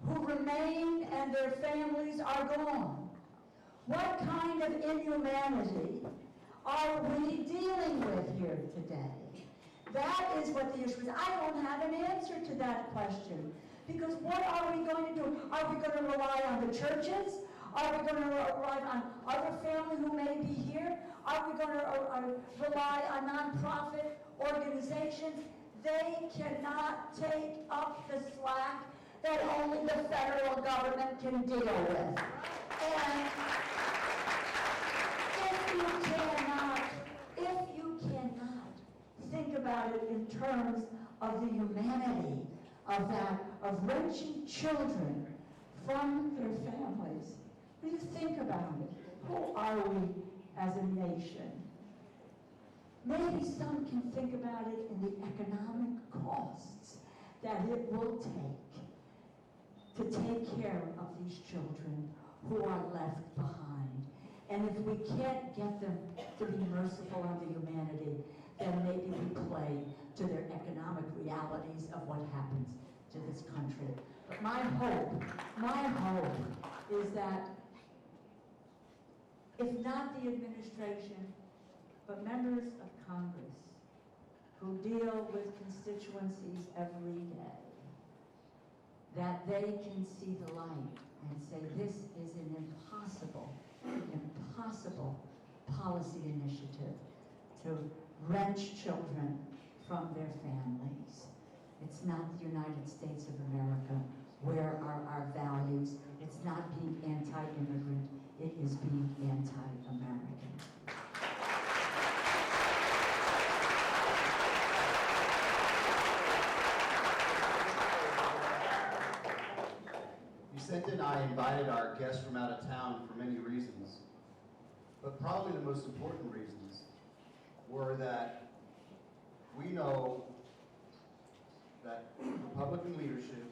[SPEAKER 5] who remain and their families are gone? What kind of inhumanity are we dealing with here today? That is what the issue is. I don't have an answer to that question. Because what are we going to do? Are we going to rely on the churches? Are we going to rely on other families who may be here? Are we going to rely on nonprofit organizations? They cannot take up the slack that only the federal government can deal with. And if you cannot think about it in terms of the humanity of that, of wrenching children from their families, when you think about it, who are we as a nation? Maybe some can think about it in the economic costs that it will take to take care of these children who are left behind. And if we can't get them to be merciful on the humanity, then maybe we play to their economic realities of what happens to this country. But my hope is that if not the administration, but members of Congress who deal with constituencies every day, that they can see the light and say this is an impossible policy initiative to wrench children from their families. It's not the United States of America. Where are our values? It's not being anti-immigrant, it is being anti-American.
[SPEAKER 3] Vicente and I invited our guests from out of town for many reasons, but probably the most important reasons were that we know that Republican leadership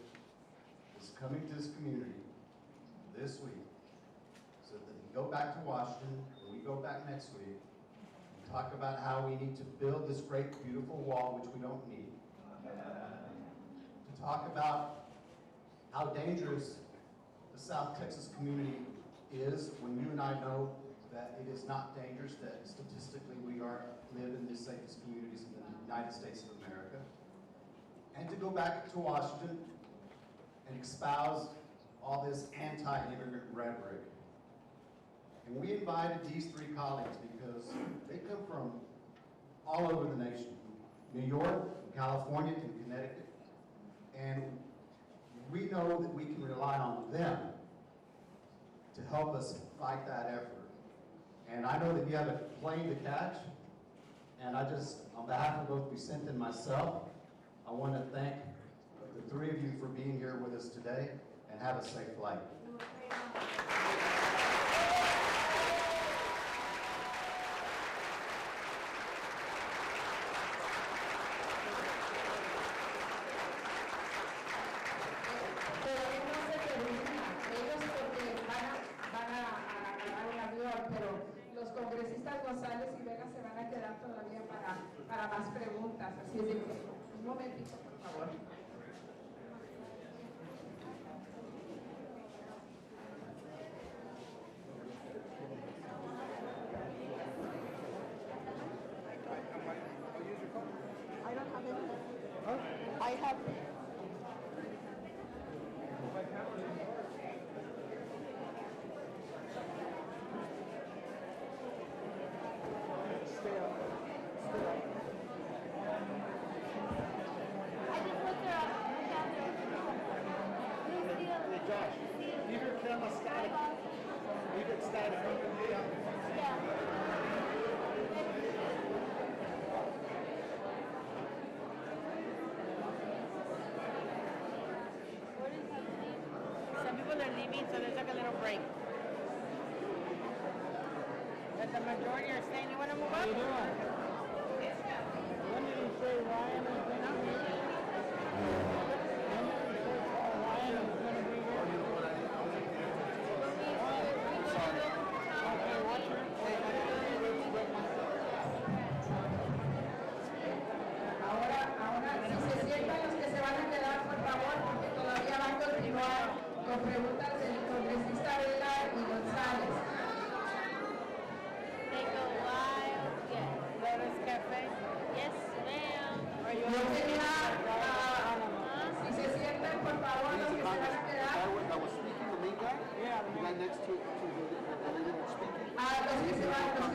[SPEAKER 3] is coming to this community this week so that they can go back to Washington, and we go back next week, and talk about how we need to build this great, beautiful wall, which we don't need. To talk about how dangerous the South Texas community is when you and I know that it is not dangerous, that statistically we live in the safest communities in the United States of America. And to go back to Washington and espouse all this anti-immigrant rhetoric. And we invited these three colleagues because they come from all over the nation, New York, California, and Connecticut. And we know that we can rely on them to help us fight that effort. And I know that you have a plane to catch, and I just, on behalf of both Vicente and myself, I want to thank the three of you for being here with us today, and have a safe flight.
[SPEAKER 12] Pero los congresistas González y Vega se van a quedar todavía para más preguntas. Así es de que, un momentito, por favor.
[SPEAKER 6] I don't have any. I have.
[SPEAKER 8] Josh, leave your camera static. Leave it static.
[SPEAKER 2] Some people are leaving, so there's like a little break. But the majority are staying. You want to move up? How you doing? When did he say Ryan was going to be here? When did he say Ryan was going to be here? Okay, watch her.
[SPEAKER 12] Ahora, si se sientan los que se van a quedar, por favor, porque todavía van a continuar con preguntas del congresista Vela y González.
[SPEAKER 2] Take a while. Yes. Lotus Cafe. Yes, ma'am. Are you
[SPEAKER 12] Yo tenía, si se sientan, por favor, los que se van a quedar.
[SPEAKER 1] That was speaking, the main guy?
[SPEAKER 2] Yeah,
[SPEAKER 1] The guy next to the lady that's speaking?
[SPEAKER 12] Los que se van, los